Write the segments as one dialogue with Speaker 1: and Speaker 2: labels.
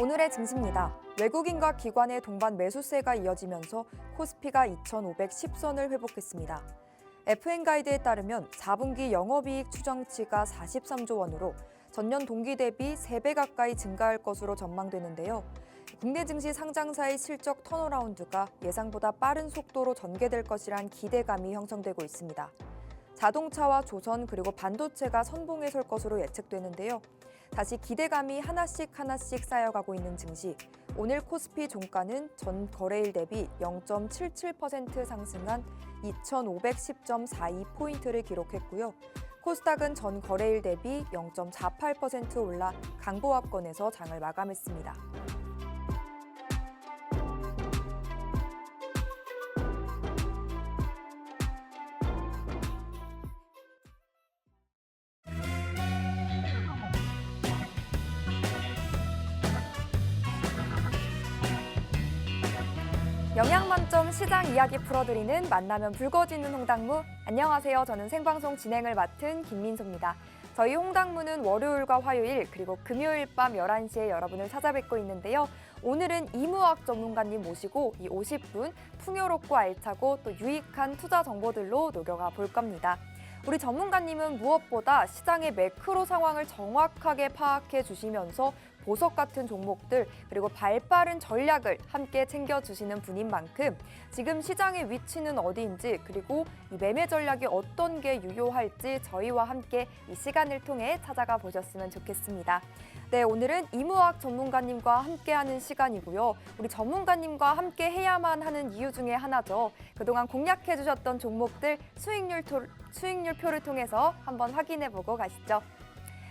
Speaker 1: 오늘의 증시입니다. 외국인과 기관의 동반 매수세가 이어지면서 코스피가 2,510선을 회복했습니다. FN가이드에 따르면 4분기 영업이익 추정치가 43조 원으로 전년 동기 대비 3배 가까이 증가할 것으로 전망되는데요. 국내 증시 상장사의 실적 턴어라운드가 예상보다 빠른 속도로 전개될 것이란 기대감이 형성되고 있습니다. 자동차와 조선 그리고 반도체가 선봉에 설 것으로 예측되는데요. 다시 기대감이 하나씩 쌓여가고 있는 증시. 오늘 코스피 종가는 전 거래일 대비 0.77% 상승한 2,510.42포인트를 기록했고요. 코스닥은 전 거래일 대비 0.48% 올라 강보합권에서 장을 마감했습니다. 영양 만점 시장 이야기 풀어드리는 만나면 붉어지는 홍당무. 안녕하세요. 저는 생방송 진행을 맡은 김민소입니다. 저희 홍당무는 월요일과 화요일 그리고 금요일 밤 11시에 여러분을 찾아뵙고 있는데요. 오늘은 이무학 전문가님 모시고 이 50분 풍요롭고 알차고 또 유익한 투자 정보들로 녹여가 볼 겁니다. 우리 전문가님은 무엇보다 시장의 매크로 상황을 정확하게 파악해 주시면서 보석 같은 종목들 그리고 발빠른 전략을 함께 챙겨주시는 분인 만큼 지금 시장의 위치는 어디인지 그리고 이 매매 전략이 어떤 게 유효할지 저희와 함께 이 시간을 통해 찾아가 보셨으면 좋겠습니다. 네, 오늘은 이무학 전문가님과 함께하는 시간이고요. 우리 전문가님과 함께 해야만 하는 이유 중에 하나죠. 그동안 공략해 주셨던 종목들 수익률표를 통해서 한번 확인해보고 가시죠.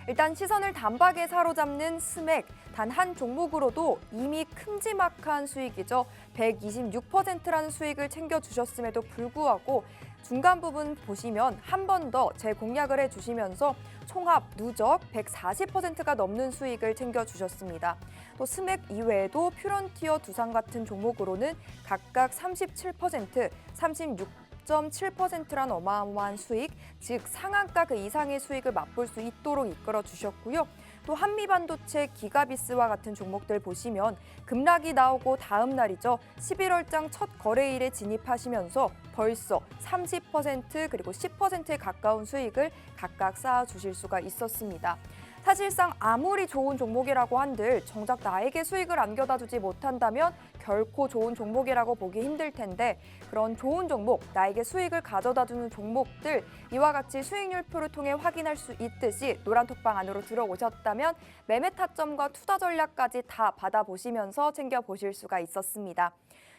Speaker 1: 일단 시선을 단박에 사로잡는 스맥, 단 한 종목으로도 이미 큼지막한 수익이죠. 126%라는 수익을 챙겨주셨음에도 불구하고 중간 부분 보시면 한 번 더 재공략을 해주시면서 총합 누적 140%가 넘는 수익을 챙겨주셨습니다. 또 스맥 이외에도 퓨런티어 두산 같은 종목으로는 각각 37%, 36.7%란 어마어마한 수익, 즉 상한가 그 이상의 수익을 맛볼 수 있도록 이끌어 주셨고요. 또 한미반도체, 기가비스와 같은 종목들 보시면 급락이 나오고 다음 날이죠. 11월장 첫 거래일에 진입하시면서 벌써 30% 그리고 10%에 가까운 수익을 각각 쌓아주실 수가 있었습니다. 사실상 아무리 좋은 종목이라고 한들 정작 나에게 수익을 안겨다 주지 못한다면 결코 좋은 종목이라고 보기 힘들 텐데 그런 좋은 종목, 나에게 수익을 가져다 주는 종목들 이와 같이 수익률표를 통해 확인할 수 있듯이 노란톡방 안으로 들어오셨다면 매매 타점과 투자 전략까지 다 받아보시면서 챙겨보실 수가 있었습니다.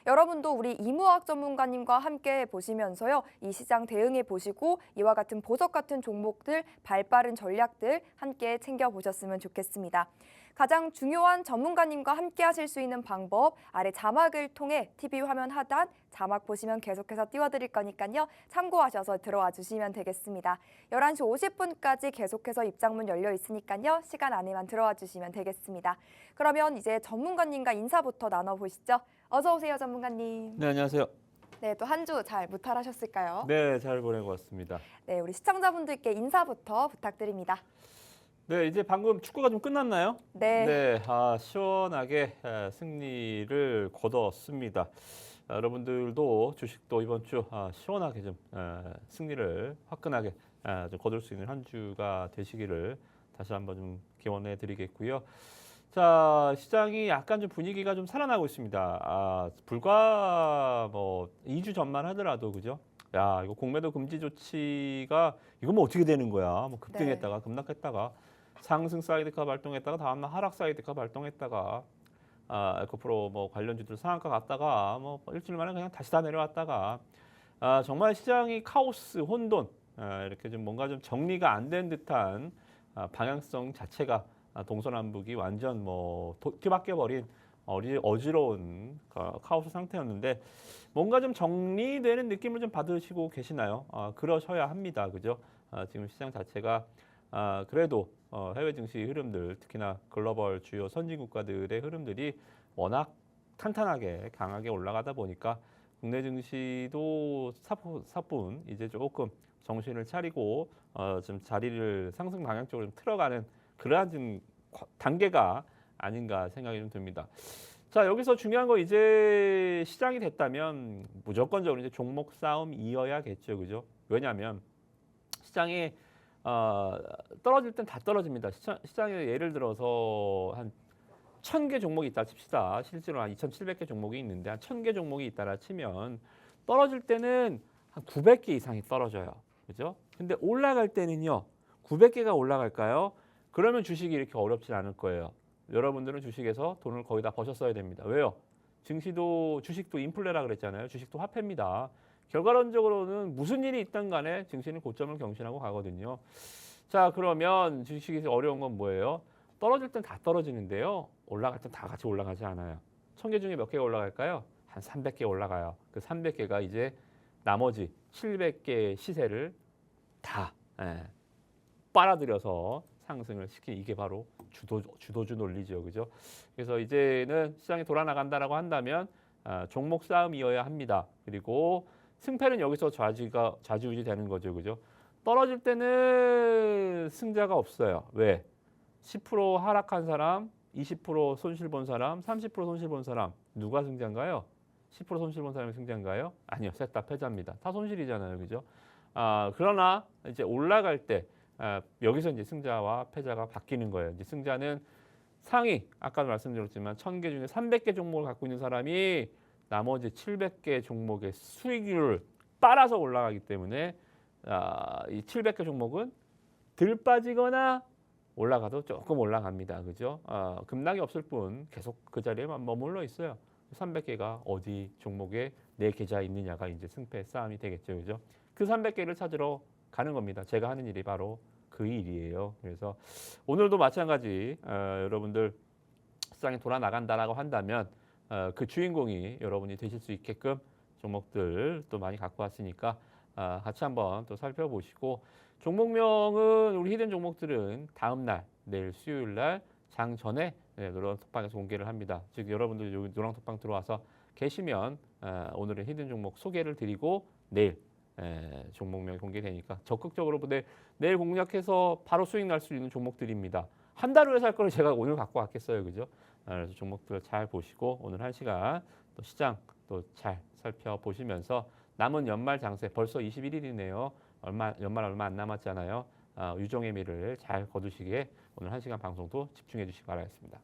Speaker 1: 여러분도 우리 이무학 전문가님과 함께 보시면서요. 이 시장 대응해 보시고 이와 같은 보석 같은 종목들, 발빠른 전략들 함께 챙겨보셨으면 좋겠습니다. 가장 중요한 전문가님과 함께 하실 수 있는 방법 아래 자막을 통해 TV 화면 하단 자막 보시면 계속해서 띄워드릴 거니까요. 참고하셔서 들어와 주시면 되겠습니다. 11시 50분까지 계속해서 입장문 열려 있으니까요. 시간 안에만 들어와 주시면 되겠습니다. 그러면 이제 전문가님과 인사부터 나눠보시죠. 어서 오세요, 전문가님.
Speaker 2: 네, 안녕하세요.
Speaker 1: 네, 또 한 주 잘 무탈하셨을까요?
Speaker 2: 네, 잘 보내고 왔습니다.
Speaker 1: 네, 우리 시청자분들께 인사부터 부탁드립니다.
Speaker 2: 네, 이제 방금 축구가 좀 끝났나요?
Speaker 1: 네.
Speaker 2: 네, 시원하게 승리를 거뒀습니다. 여러분들도 주식도 이번 주 시원하게 좀 승리를 화끈하게 좀 거둘 수 있는 한 주가 되시기를 다시 한번 좀 기원해 드리겠고요. 자, 시장이 약간 좀 분위기가 좀 살아나고 있습니다. 불과 뭐 2주 전만 하더라도 그죠? 야, 이거 공매도 금지 조치가 이거 뭐 어떻게 되는 거야? 뭐 급등했다가 급락했다가 상승 사이드카 발동했다가 다음날 하락 사이드카 발동했다가 에코프로 뭐 관련주들 상한가 갔다가 뭐 일주일 만에 그냥 다시 다 내려왔다가 정말 시장이 카오스, 혼돈 이렇게 좀 뭔가 좀 정리가 안 된 듯한 방향성 자체가 동서남북이 완전 뭐 뒤바뀌어 버린 어지러운 카오스 상태였는데 뭔가 좀 정리되는 느낌을 좀 받으시고 계시나요? 그러셔야 합니다. 그죠? 지금 시장 자체가 그래도 해외 증시 흐름들 특히나 글로벌 주요 선진 국가들의 흐름들이 워낙 탄탄하게 강하게 올라가다 보니까 국내 증시도 사뿐 이제 조금 정신을 차리고 좀 자리를 상승 방향 쪽으로 좀 틀어가는 그러한 좀 단계가 아닌가 생각이 좀 듭니다. 자, 여기서 중요한 거 이제 시장이 됐다면 무조건적으로 이제 종목 싸움 이어야겠죠, 그죠? 왜냐하면 시장이 떨어질 땐 다 떨어집니다. 시장에 예를 들어서 한 1,000개 종목이 있다 칩시다. 실제로 한 2,700개 종목이 있는데 한 1,000개 종목이 있다라 치면 떨어질 때는 한 900개 이상이 떨어져요. 그죠? 근데 올라갈 때는요. 900개가 올라갈까요? 그러면 주식이 이렇게 어렵지 않을 거예요. 여러분들은 주식에서 돈을 거의 다 버셨어야 됩니다. 왜요? 주식도 인플레라 그랬잖아요. 주식도 화폐입니다. 결과론적으로는 무슨 일이 있든 간에 증시는 고점을 경신하고 가거든요. 자, 그러면 주식이 어려운 건 뭐예요? 떨어질 땐 다 떨어지는데요. 올라갈 땐 다 같이 올라가지 않아요. 1,000개 중에 몇 개가 올라갈까요? 한 300개 올라가요. 그 300개가 이제 나머지 700개의 시세를 다 빨아들여서 상승을 시킨 이게 바로 주도주 논리죠. 그죠? 그래서 이제는 시장이 돌아나간다라고 한다면 종목 싸움 이어야 합니다. 그리고 승패는 여기서 좌지우지 되는 거죠. 그죠? 떨어질 때는 승자가 없어요. 왜? 10% 하락한 사람, 20% 손실 본 사람, 30% 손실 본 사람 누가 승자인가요? 10% 손실 본 사람이 승자인가요? 아니요. 셋 다 패자입니다. 다 손실이잖아요. 그죠? 그러나 이제 올라갈 때 여기서 이제 승자와 패자가 바뀌는 거예요. 이제 승자는 상위 아까도 말씀드렸지만 1,000개 중에 300개 종목을 갖고 있는 사람이 나머지 700개 종목의 수익률을 빨아서 올라가기 때문에 이 700개 종목은 들 빠지거나 올라가도 조금 올라갑니다. 그죠? 급락이 없을 뿐 계속 그 자리에만 머물러 있어요. 300개가 어디 종목에 내 계좌에 있느냐가 이제 승패 싸움이 되겠죠. 그죠? 그 300개를 찾으러 가는 겁니다. 제가 하는 일이 바로 그 일이에요. 그래서 오늘도 마찬가지 여러분들 시장이 돌아 나간다라고 한다면 그 주인공이 여러분이 되실 수 있게끔 종목들 또 많이 갖고 왔으니까 같이 한번 또 살펴보시고 종목명은 우리 히든 종목들은 다음 날 내일 수요일 날 장 전에 노랑톡방에서 공개를 합니다. 즉 여러분들 여기 노랑톡방 들어와서 계시면 오늘의 히든 종목 소개를 드리고 내일 종목명이 공개되니까 적극적으로 내일 공략해서 바로 수익 날 수 있는 종목들입니다. 한 달 후에 살 거를 제가 오늘 갖고 왔겠어요. 그죠? 그래서 종목들 잘 보시고 오늘 1시간 또 시장 또 잘 살펴보시면서 남은 연말 장세 벌써 21일이네요. 연말 얼마 안 남았잖아요. 유종의 미를 잘 거두시기에 오늘 1시간 방송도 집중해 주시기 바라겠습니다.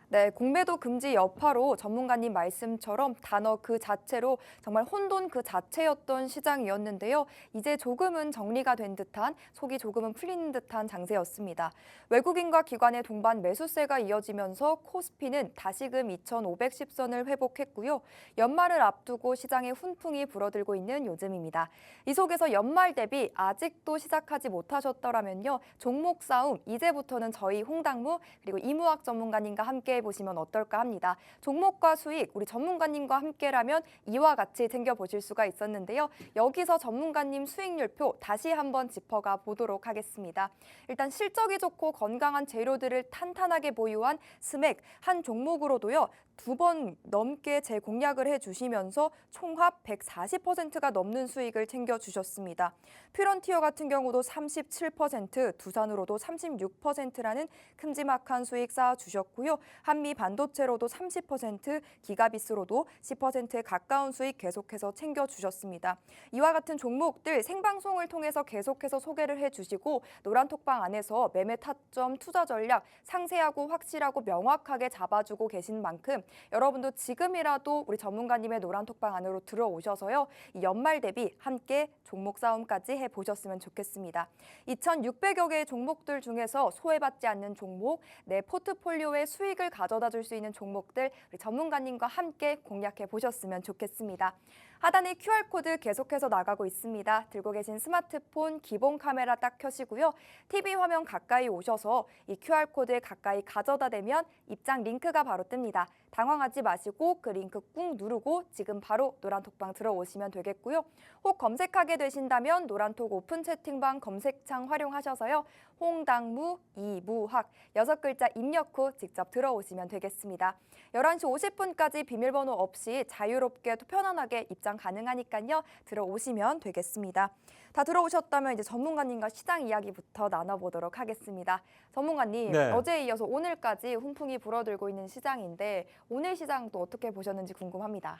Speaker 1: 네, 공매도 금지 여파로 전문가님 말씀처럼 단어 그 자체로 정말 혼돈 그 자체였던 시장이었는데요. 이제 조금은 정리가 된 듯한, 속이 조금은 풀리는 듯한 장세였습니다. 외국인과 기관의 동반 매수세가 이어지면서 코스피는 다시금 2,510선을 회복했고요. 연말을 앞두고 시장에 훈풍이 불어들고 있는 요즘입니다. 이 속에서 연말 대비 아직도 시작하지 못하셨더라면요. 종목 싸움 이제부터는 저희 홍당무 그리고 이무학 전문가님과 함께 보시면 어떨까 합니다. 종목과 수익 우리 전문가님과 함께라면 이와 같이 챙겨보실 수가 있었는데요. 여기서 전문가님 수익률표 다시 한번 짚어가 보도록 하겠습니다. 일단 실적이 좋고 건강한 재료들을 탄탄하게 보유한 스맥 한 종목으로도요. 2번 넘게 재공략을 해주시면서 총합 140%가 넘는 수익을 챙겨주셨습니다. 퓨런티어 같은 경우도 37%, 두산으로도 36%라는 큼지막한 수익 쌓아주셨고요. 한미 반도체로도 30%, 기가비스로도 10%에 가까운 수익 계속해서 챙겨주셨습니다. 이와 같은 종목들 생방송을 통해서 계속해서 소개를 해주시고 노란톡방 안에서 매매 타점, 투자 전략 상세하고 확실하고 명확하게 잡아주고 계신 만큼 여러분도 지금이라도 우리 전문가님의 노란톡방 안으로 들어오셔서요. 이 연말 대비 함께 종목 싸움까지 해보셨으면 좋겠습니다. 2,600여 개의 종목들 중에서 소외받지 않는 종목, 내 포트폴리오에 수익을 가져다 줄 수 있는 종목들 우리 전문가님과 함께 공략해 보셨으면 좋겠습니다. 하단에 QR코드 계속해서 나가고 있습니다. 들고 계신 스마트폰 기본 카메라 딱 켜시고요. TV 화면 가까이 오셔서 이 QR코드에 가까이 가져다 대면 입장 링크가 바로 뜹니다. 당황하지 마시고 그 링크 꾹 누르고 지금 바로 노란톡방 들어오시면 되겠고요. 혹 검색하게 되신다면 노란톡 오픈 채팅방 검색창 활용하셔서요. 홍당무, 이무학 6글자 입력 후 직접 들어오시면 되겠습니다. 11시 50분까지 비밀번호 없이 자유롭게 또 편안하게 입장 가능하니까요. 들어오시면 되겠습니다. 다 들어오셨다면 이제 전문가님과 시장 이야기부터 나눠보도록 하겠습니다. 전문가님,
Speaker 2: 네.
Speaker 1: 어제에 이어서 오늘까지 훈풍이 불어들고 있는 시장인데 오늘 시장도 어떻게 보셨는지 궁금합니다.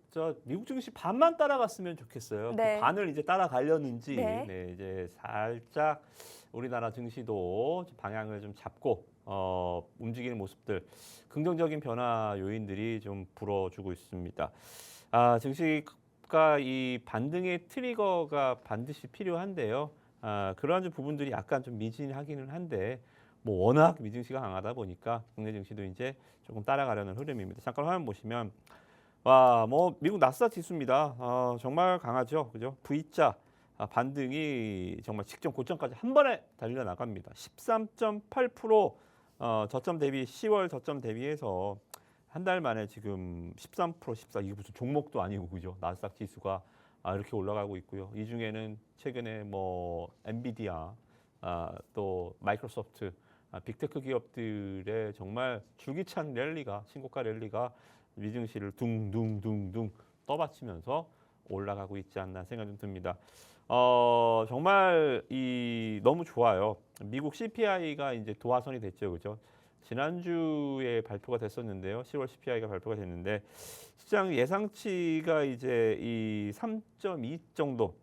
Speaker 2: 저 미국 증시 반만 따라갔으면 좋겠어요.
Speaker 1: 네.
Speaker 2: 그 반을 이제 따라가려는지
Speaker 1: 네.
Speaker 2: 이제 살짝 우리나라 증시도 방향을 좀 잡고 움직이는 모습들, 긍정적인 변화 요인들이 좀 불어주고 있습니다. 증시가 이 반등의 트리거가 반드시 필요한데요. 그러한 부분들이 약간 좀 미진하기는 한데 뭐 워낙 미증시가 강하다 보니까 국내 증시도 이제 조금 따라가려는 흐름입니다. 잠깐 화면 보시면 미국 나스닥 지수입니다. 정말 강하죠, 그죠? V자 반등이 정말 직전 고점까지 한 번에 달려 나갑니다. 13.8% 저점 대비 10월 저점 대비해서 한 달 만에 지금 13%, 14 이게 무슨 종목도 아니고 그죠? 나스닥 지수가 이렇게 올라가고 있고요. 이 중에는 최근에 뭐 엔비디아, 또 마이크로소프트, 빅테크 기업들의 정말 줄기찬 랠리가 신고가 랠리가 미증시를 둥둥둥둥 떠받치면서 올라가고 있지 않나 생각이 좀 듭니다. 정말 너무 좋아요. 미국 CPI가 이제 도화선이 됐죠, 그죠? 지난주에 발표가 됐었는데요. 10월 CPI가 발표가 됐는데 시장 예상치가 이제 이 3.2 정도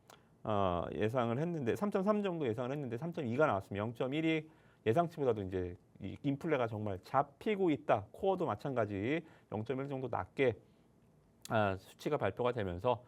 Speaker 2: 예상을 했는데 3.3 정도 예상을 했는데 3.2가 나왔습니다. 0.1이 예상치보다도 이제 이 인플레가 정말 잡히고 있다. 코어도 마찬가지 0.1 정도 낮게 수치가 발표가 되면서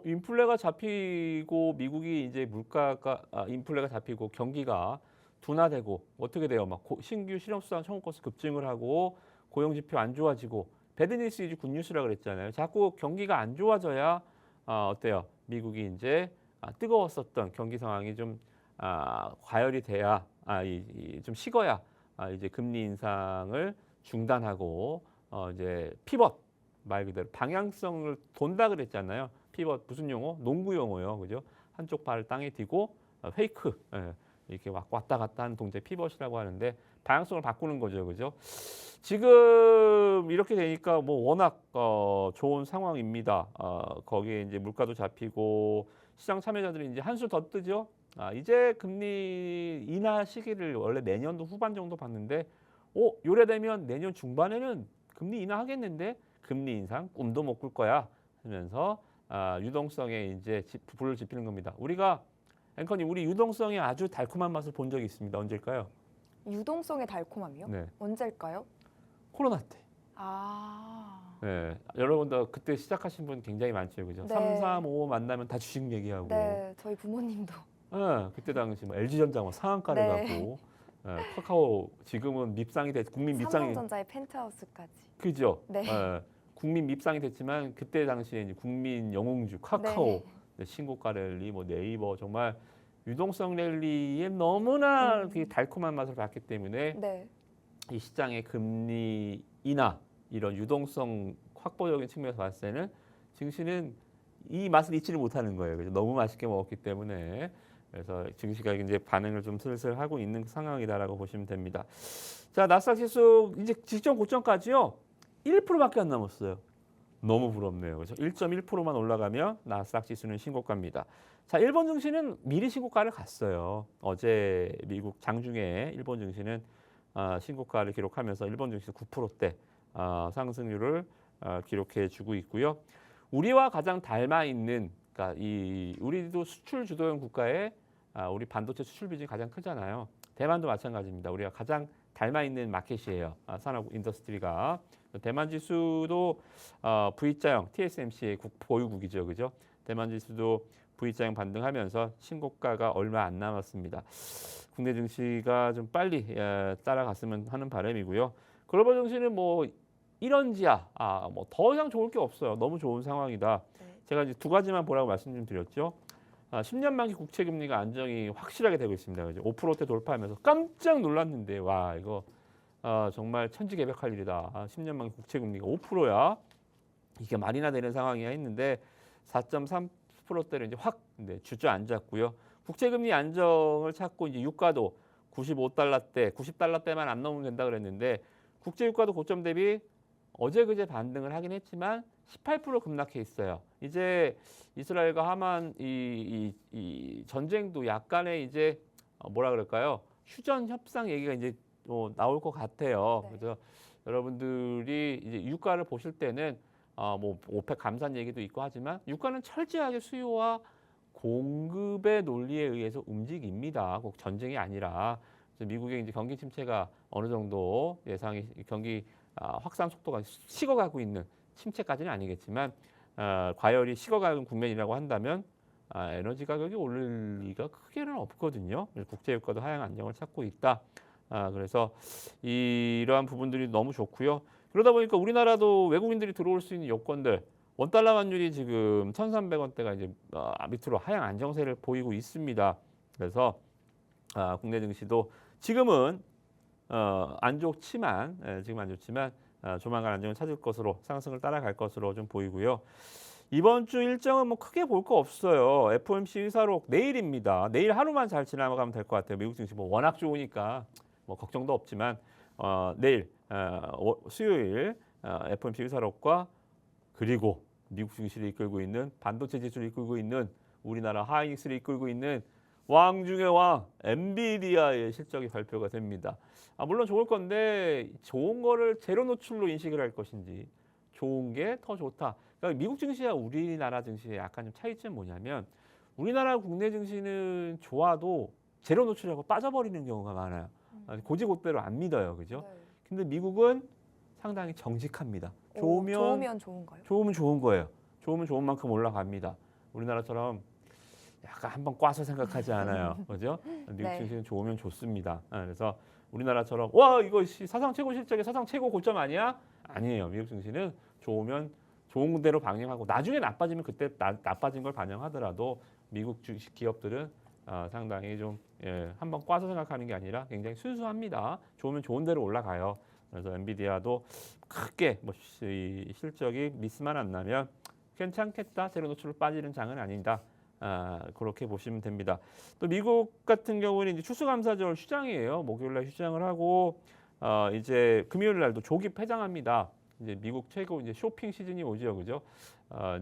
Speaker 2: 인플레가 잡히고 미국이 이제 물가가 인플레가 잡히고 경기가 둔화되고 어떻게 돼요? 막 신규 실업수당 청구 건수 급증을 하고 고용 지표 안 좋아지고 배드뉴스 이즈 굿뉴스라 그랬잖아요. 자꾸 경기가 안 좋아져야 어때요? 미국이 이제 뜨거웠었던 경기 상황이 좀 과열이 돼야 좀 식어야 이제 금리 인상을 중단하고 이제 피벗 말 그대로 방향성을 돈다 그랬잖아요. 피벗 무슨 용어? 농구 용어요, 그죠? 한쪽 발을 땅에 딛고 페이크 이렇게 왔다 갔다 하는 동작 피벗이라고 하는데 방향성을 바꾸는 거죠, 그죠? 지금 이렇게 되니까 뭐 워낙 좋은 상황입니다. 거기에 이제 물가도 잡히고 시장 참여자들이 이제 한술 더 뜨죠. 이제 금리 인하 시기를 원래 내년도 후반 정도 봤는데, 요래되면 내년 중반에는 금리 인하하겠는데 금리 인상 꿈도 못 꿀 거야 하면서 유동성에 이제 불을 지피는 겁니다. 우리가 앵커님, 우리 유동성의 아주 달콤한 맛을 본 적이 있습니다. 언제일까요?
Speaker 1: 유동성의 달콤함이요?
Speaker 2: 네,
Speaker 1: 언제일까요?
Speaker 2: 코로나 때.
Speaker 1: 아,
Speaker 2: 네, 여러분도 그때 시작하신 분 굉장히 많죠, 그죠?
Speaker 1: 네.
Speaker 2: 3, 3, 5 만나면 다 주식 얘기하고.
Speaker 1: 네, 저희 부모님도.
Speaker 2: 그때 당시 뭐 LG전자 뭐 상한가를
Speaker 1: 네.
Speaker 2: 가고, 카카오 지금은 밉상이 됐, 국민 밉상이
Speaker 1: 삼성전자의 펜트하우스까지.
Speaker 2: 그죠?
Speaker 1: 네.
Speaker 2: 국민 밉상이 됐지만 그때 당시에 이제 국민 영웅주 카카오 신고가 랠리, 뭐 네이버 정말 유동성 랠리에 너무나 되게 달콤한 맛을 봤기 때문에
Speaker 1: 네.
Speaker 2: 이 시장의 금리 인하 이런 유동성 확보적인 측면에서 봤을 때는 증시는 이 맛을 잊지를 못하는 거예요. 그래서 너무 맛있게 먹었기 때문에 그래서 증시가 이제 반응을 좀 슬슬 하고 있는 상황이다라고 보시면 됩니다. 자, 나스닥 지수 이제 직전 고점까지요 1%밖에 안 남았어요. 너무 부럽네요. 그래서 1.1%만 올라가면 나스닥 지수는 신고가입니다. 자, 일본 증시는 미리 신고가를 갔어요. 어제 미국 장중에 일본 증시는 신고가를 기록하면서 일본 증시 9%대 상승률을 기록해 주고 있고요. 우리와 가장 닮아 있는, 그러니까 우리도 수출 주도형 국가에 우리 반도체 수출 비중이 가장 크잖아요. 대만도 마찬가지입니다. 우리가 가장 닮아 있는 마켓이에요. 산업 인더스트리가. 대만 지수도 V자형 TSMC의 보유국이죠, 그죠? 대만 지수도 V자형 반등하면서 신고가가 얼마 안 남았습니다. 국내 증시가 좀 빨리 따라갔으면 하는 바람이고요. 글로벌 증시는 뭐 이런지야, 뭐 더 이상 좋을 게 없어요. 너무 좋은 상황이다.
Speaker 1: 네.
Speaker 2: 제가 이제 두 가지만 보라고 말씀 좀 드렸죠. 10년 만기 국채 금리가 안정이 확실하게 되고 있습니다. 그죠? 5%대 돌파하면서 깜짝 놀랐는데 와 이거 정말 천지개벽할 일이다. 10년 만기 국채 금리가 5%야. 이게 말이나 되는 상황이야 했는데 4.3%대를 이제 확 주저앉았고요. 국채 금리 안정을 찾고 이제 유가도 95달러대, 90달러대만 안 넘으면 된다 그랬는데 국제 유가도 고점 대비 어제 그제 반등을 하긴 했지만 18% 급락해 있어요. 이제 이스라엘과 하만 이 전쟁도 약간의 이제 뭐라 그럴까요? 휴전 협상 얘기가 이제 나올 것 같아요.
Speaker 1: 네.
Speaker 2: 그래서 여러분들이 이제 유가를 보실 때는 뭐 오펙 감산 얘기도 있고 하지만 유가는 철저하게 수요와 공급의 논리에 의해서 움직입니다. 꼭 전쟁이 아니라. 그래서 미국의 이제 경기 침체가 어느 정도 예상이 경기 확산 속도가 식어가고 있는 침체까지는 아니겠지만 과열이 식어가는 국면이라고 한다면 에너지 가격이 오를 리가 크게는 없거든요. 국제 유가도 하향 안정을 찾고 있다. 그래서 이러한 부분들이 너무 좋고요. 그러다 보니까 우리나라도 외국인들이 들어올 수 있는 요건들 원달러 환율이 지금 1,300원대가 이제 밑으로 하향 안정세를 보이고 있습니다. 그래서 국내 증시도 지금은 안 좋지만 지금 안 좋지만 조만간 안정을 찾을 것으로 상승을 따라갈 것으로 좀 보이고요. 이번 주 일정은 뭐 크게 볼 거 없어요. FOMC 의사록 내일입니다. 내일 하루만 잘 지나가면 될 것 같아요. 미국 증시 뭐 워낙 좋으니까 뭐 걱정도 없지만 내일 수요일 FOMC 의사록과 그리고 미국 증시를 이끌고 있는 반도체 지수를 이끌고 있는 우리나라 하이닉스를 이끌고 있는 왕 중의 왕 엔비디아의 실적이 발표가 됩니다. 물론 좋을 건데 좋은 거를 제로 노출로 인식을 할 것인지 좋은 게 더 좋다. 그러니까 미국 증시와 우리나라 증시의 약간 좀 차이점이 뭐냐면 우리나라 국내 증시는 좋아도 제로 노출하고 빠져버리는 경우가 많아요. 고지고대로 안 믿어요, 그죠?
Speaker 1: 네.
Speaker 2: 근데 미국은 상당히 정직합니다. 좋으면
Speaker 1: 좋은가요?
Speaker 2: 좋으면 좋은 거예요. 좋으면 좋은 만큼 올라갑니다. 우리나라처럼 약간 한번 꽈서 생각하지 않아요, 그죠? 미국
Speaker 1: 네.
Speaker 2: 증시는 좋으면 좋습니다. 그래서 우리나라처럼 와 이거 사상 최고 실적의 사상 최고 고점 아니야? 아니에요. 미국 증시는 좋으면 좋은 대로 방영하고 나중에 나빠지면 그때 나빠진 걸 반영하더라도 미국 주식 기업들은 상당히 좀 한번 꽈서 생각하는 게 아니라 굉장히 순수합니다. 좋으면 좋은 대로 올라가요. 그래서 엔비디아도 크게 뭐 실적이 미스만 안 나면 괜찮겠다. 제로 노출로 빠지는 장은 아니다. 그렇게 보시면 됩니다. 또 미국 같은 경우는 이제 추수감사절 휴장이에요. 목요일날 휴장을 하고 이제 금요일날도 조기 폐장합니다. 이제 미국 최고 이제 쇼핑 시즌이 오죠, 그죠?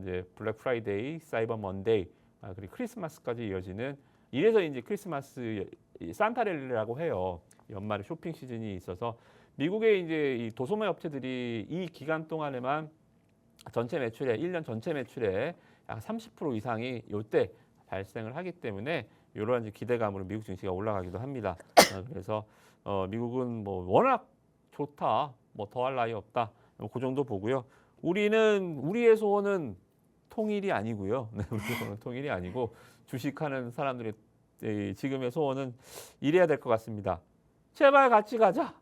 Speaker 2: 이제 블랙 프라이데이, 사이버 먼데이, 그리고 크리스마스까지 이어지는 이래서 이제 크리스마스 산타렐리라고 해요. 연말에 쇼핑 시즌이 있어서 미국의 이제 이 도소매 업체들이 이 기간 동안에만 전체 매출의 1년 전체 매출의 약 30% 이상이 이때 발생을 하기 때문에 이러한 이제 기대감으로 미국 증시가 올라가기도 합니다. 그래서 미국은 뭐 워낙 좋다, 뭐 더할 나위 없다, 그 정도 보고요. 우리의 소원은 통일이 아니고요. 네, 우리의 소원은 통일이 아니고 주식하는 사람들의 지금의 소원은 이래야 될 것 같습니다. 제발 같이 가자.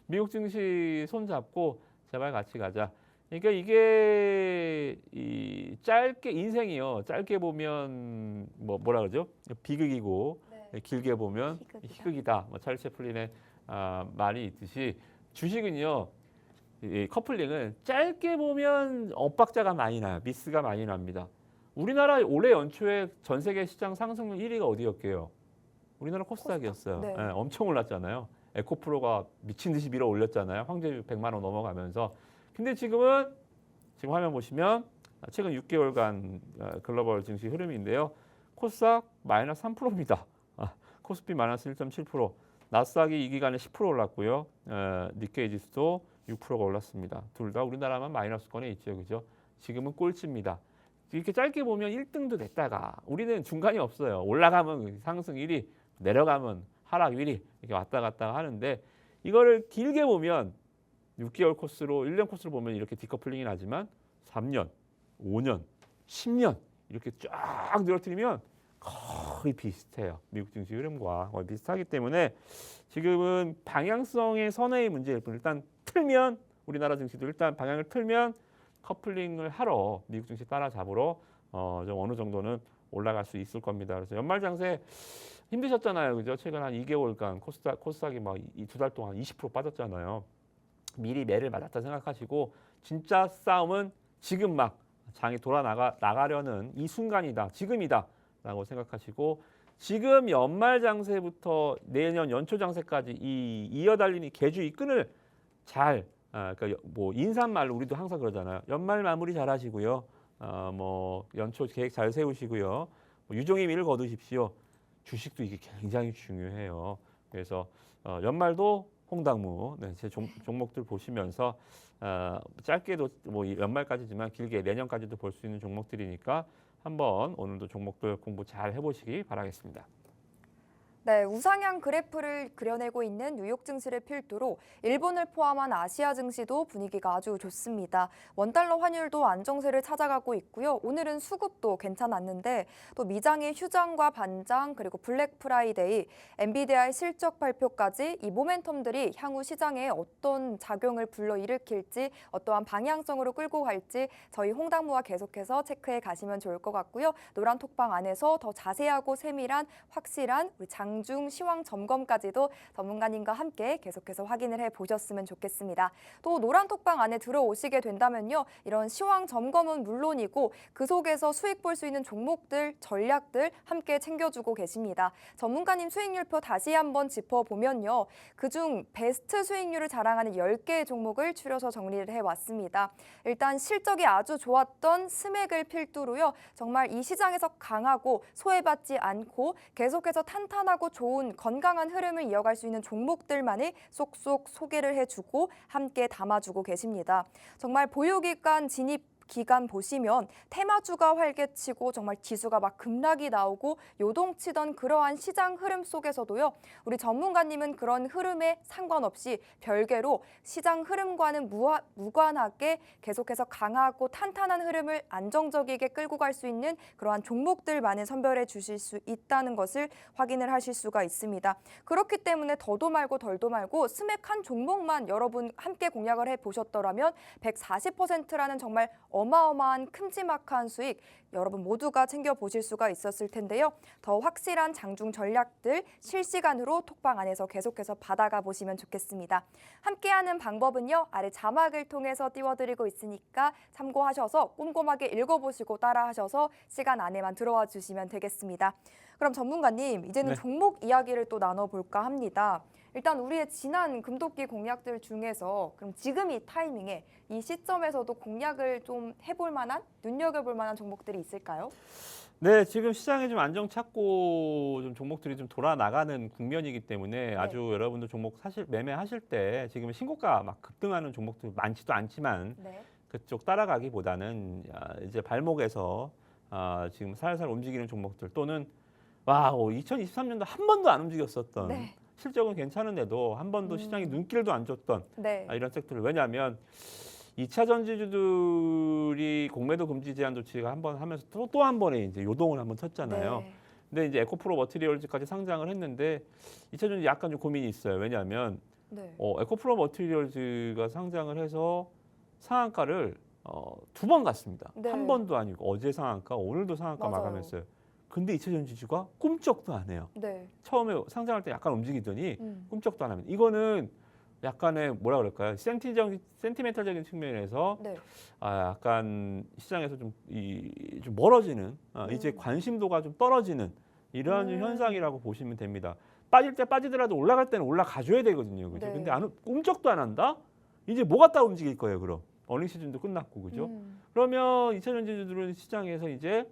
Speaker 2: 미국 증시 손잡고 제발 같이 가자. 그러니까 이게 이 짧게 인생이요. 짧게 보면 뭐라 그러죠? 비극이고
Speaker 1: 네.
Speaker 2: 길게 보면 희극이다. 뭐 찰리 채플린의 말이 있듯이 주식은요. 이 커플링은 짧게 보면 엇박자가 많이 나요. 미스가 많이 납니다. 우리나라 올해 연초에 전 세계 시장 상승률 1위가 어디였게요? 우리나라 코스닥이었어요.
Speaker 1: 네.
Speaker 2: 네, 엄청 올랐잖아요. 에코프로가 미친 듯이 밀어 올렸잖아요. 황제주 100만 원 넘어가면서. 근데 지금 화면 보시면 최근 6개월간 글로벌 증시 흐름인데요. 코스닥 마이너스 3%입니다. 코스피 마이너스 1.7%. 나스닥이 이 기간에 10% 올랐고요. 니케이 지수도 6%가 올랐습니다. 둘 다 우리나라만 마이너스권에 있죠, 그죠? 지금은 꼴찌입니다. 이렇게 짧게 보면 1등도 됐다가 우리는 중간이 없어요. 올라가면 상승 1위, 내려가면 하락 1위 이렇게 왔다 갔다 하는데 이거를 길게 보면 6개월 코스로 1년 코스로 보면 이렇게 디커플링이 나지만 3년, 5년, 10년 이렇게 쫙 늘어뜨리면 거의 비슷해요. 미국 증시 흐름과 거의 비슷하기 때문에 지금은 방향성의 선회의 문제일 뿐 일단 틀면 우리나라 증시도 일단 방향을 틀면 커플링을 하러 미국 증시 따라잡으러 좀 어느 정도는 올라갈 수 있을 겁니다. 그래서 연말 장세 힘드셨잖아요, 그죠? 최근 한 2개월간 코스닥이 막 2달 동안 20% 빠졌잖아요. 미리 매를 맞았다 생각하시고 진짜 싸움은 지금 막 장이 나가려는 이 순간이다, 지금이다라고 생각하시고 지금 연말 장세부터 내년 연초 장세까지 이 이어달리는 개주 이 끈을 잘 그러니까 뭐 인사말로 우리도 항상 그러잖아요. 연말 마무리 잘하시고요. 뭐 연초 계획 잘 세우시고요. 뭐 유종의 미를 거두십시오. 주식도 이게 굉장히 중요해요. 그래서 연말도 홍당무 제 종목들 보시면서 짧게도 뭐 연말까지지만 길게 내년까지도 볼 수 있는 종목들이니까 한번 오늘도 종목들 공부 잘 해보시기 바라겠습니다.
Speaker 1: 네, 우상향 그래프를 그려내고 있는 뉴욕 증시를 필두로 일본을 포함한 아시아 증시도 분위기가 아주 좋습니다. 원달러 환율도 안정세를 찾아가고 있고요. 오늘은 수급도 괜찮았는데 또 미장의 휴장과 반장 그리고 블랙 프라이데이, 엔비디아의 실적 발표까지 이 모멘텀들이 향후 시장에 어떤 작용을 불러일으킬지 어떠한 방향성으로 끌고 갈지 저희 홍당무와 계속해서 체크해 가시면 좋을 것 같고요. 노란 톡방 안에서 더 자세하고 세밀한 확실한 우리 장중 시황 점검까지도 전문가님과 함께 계속해서 확인을 해보셨으면 좋겠습니다. 또 노란 톡방 안에 들어오시게 된다면요. 이런 시황 점검은 물론이고 그 속에서 수익 볼 수 있는 종목들, 전략들 함께 챙겨주고 계십니다. 전문가님 수익률표 다시 한번 짚어보면요. 그중 베스트 수익률을 자랑하는 10개의 종목을 추려서 정리를 해왔습니다. 일단 실적이 아주 좋았던 스맥을 필두로요. 정말 이 시장에서 강하고 소외받지 않고 계속해서 탄탄하고 좋은 건강한 흐름을 이어갈 수 있는 종목들만을 쏙쏙 소개를 해주고 함께 담아주고 계십니다. 정말 보유기간 진입 기간 보시면 테마주가 활개치고 정말 지수가 막 급락이 나오고 요동치던 그러한 시장 흐름 속에서도요. 우리 전문가님은 그런 흐름에 상관없이 별개로 시장 흐름과는 무관하게 계속해서 강하고 탄탄한 흐름을 안정적이게 끌고 갈 수 있는 그러한 종목들만을 선별해 주실 수 있다는 것을 확인을 하실 수가 있습니다. 그렇기 때문에 더도 말고 덜도 말고 스맥 한 종목만 여러분 함께 공략을 해보셨더라면 140%라는 정말 어마어마한 큼지막한 수익 여러분 모두가 챙겨보실 수가 있었을 텐데요. 더 확실한 장중 전략들 실시간으로 톡방 안에서 계속해서 받아가 보시면 좋겠습니다. 함께하는 방법은요. 아래 자막을 통해서 띄워드리고 있으니까 참고하셔서 꼼꼼하게 읽어보시고 따라하셔서 시간 안에만 들어와 주시면 되겠습니다. 그럼 전문가님 이제는 종목 이야기를 또 나눠볼까 합니다. 일단 우리의 지난 금도끼 공략들 중에서 그럼 지금 이 타이밍에 이 시점에서도 공략을 좀 해볼 만한, 눈여겨볼 만한 종목들이 있을까요?
Speaker 2: 네, 지금 시장에 좀 안정 찾고 좀 종목들이 좀 돌아 나가는 국면이기 때문에 아주 여러분들 종목 사실 매매하실 때 지금 신고가 막 급등하는 종목들 많지도 않지만 그쪽 따라가기보다는 이제 발목에서 지금 살살 움직이는 종목들 또는 2023년도 한 번도 안 움직였었던 실적은 괜찮은데도 한 번도 시장이 눈길도 안 줬던 이런 섹터를 왜냐하면 2차 전지주들이 공매도 금지 제한 조치가 한 번 하면서 또 한 번에 이제 요동을 한번 쳤잖아요. 근데 이제 에코프로 머티리얼즈까지 상장을 했는데 2차 전지 약간 좀 고민이 있어요. 왜냐하면 에코프로 머티리얼즈가 상장을 해서 상한가를 2번 갔습니다. 한 번도 아니고 어제 상한가, 오늘도 상한가 마감했어요. 근데 2차 전지주가 꿈쩍도 안 해요. 처음에 상장할 때 약간 움직이더니 꿈쩍도 안 합니다. 이거는 약간의 뭐라 그럴까요? 센티멘탈적인 측면에서 약간 시장에서 좀 멀어지는 이제 관심도가 좀 떨어지는 이러한 현상이라고 보시면 됩니다. 빠질 때 빠지더라도 올라갈 때는 올라가줘야 되거든요. 그죠? 근데 꿈쩍도 안 한다? 이제 뭐 갖다 움직일 거예요, 그럼? 어닝 시즌도 끝났고, 그죠? 그러면 2차 전지주들은 시장에서 이제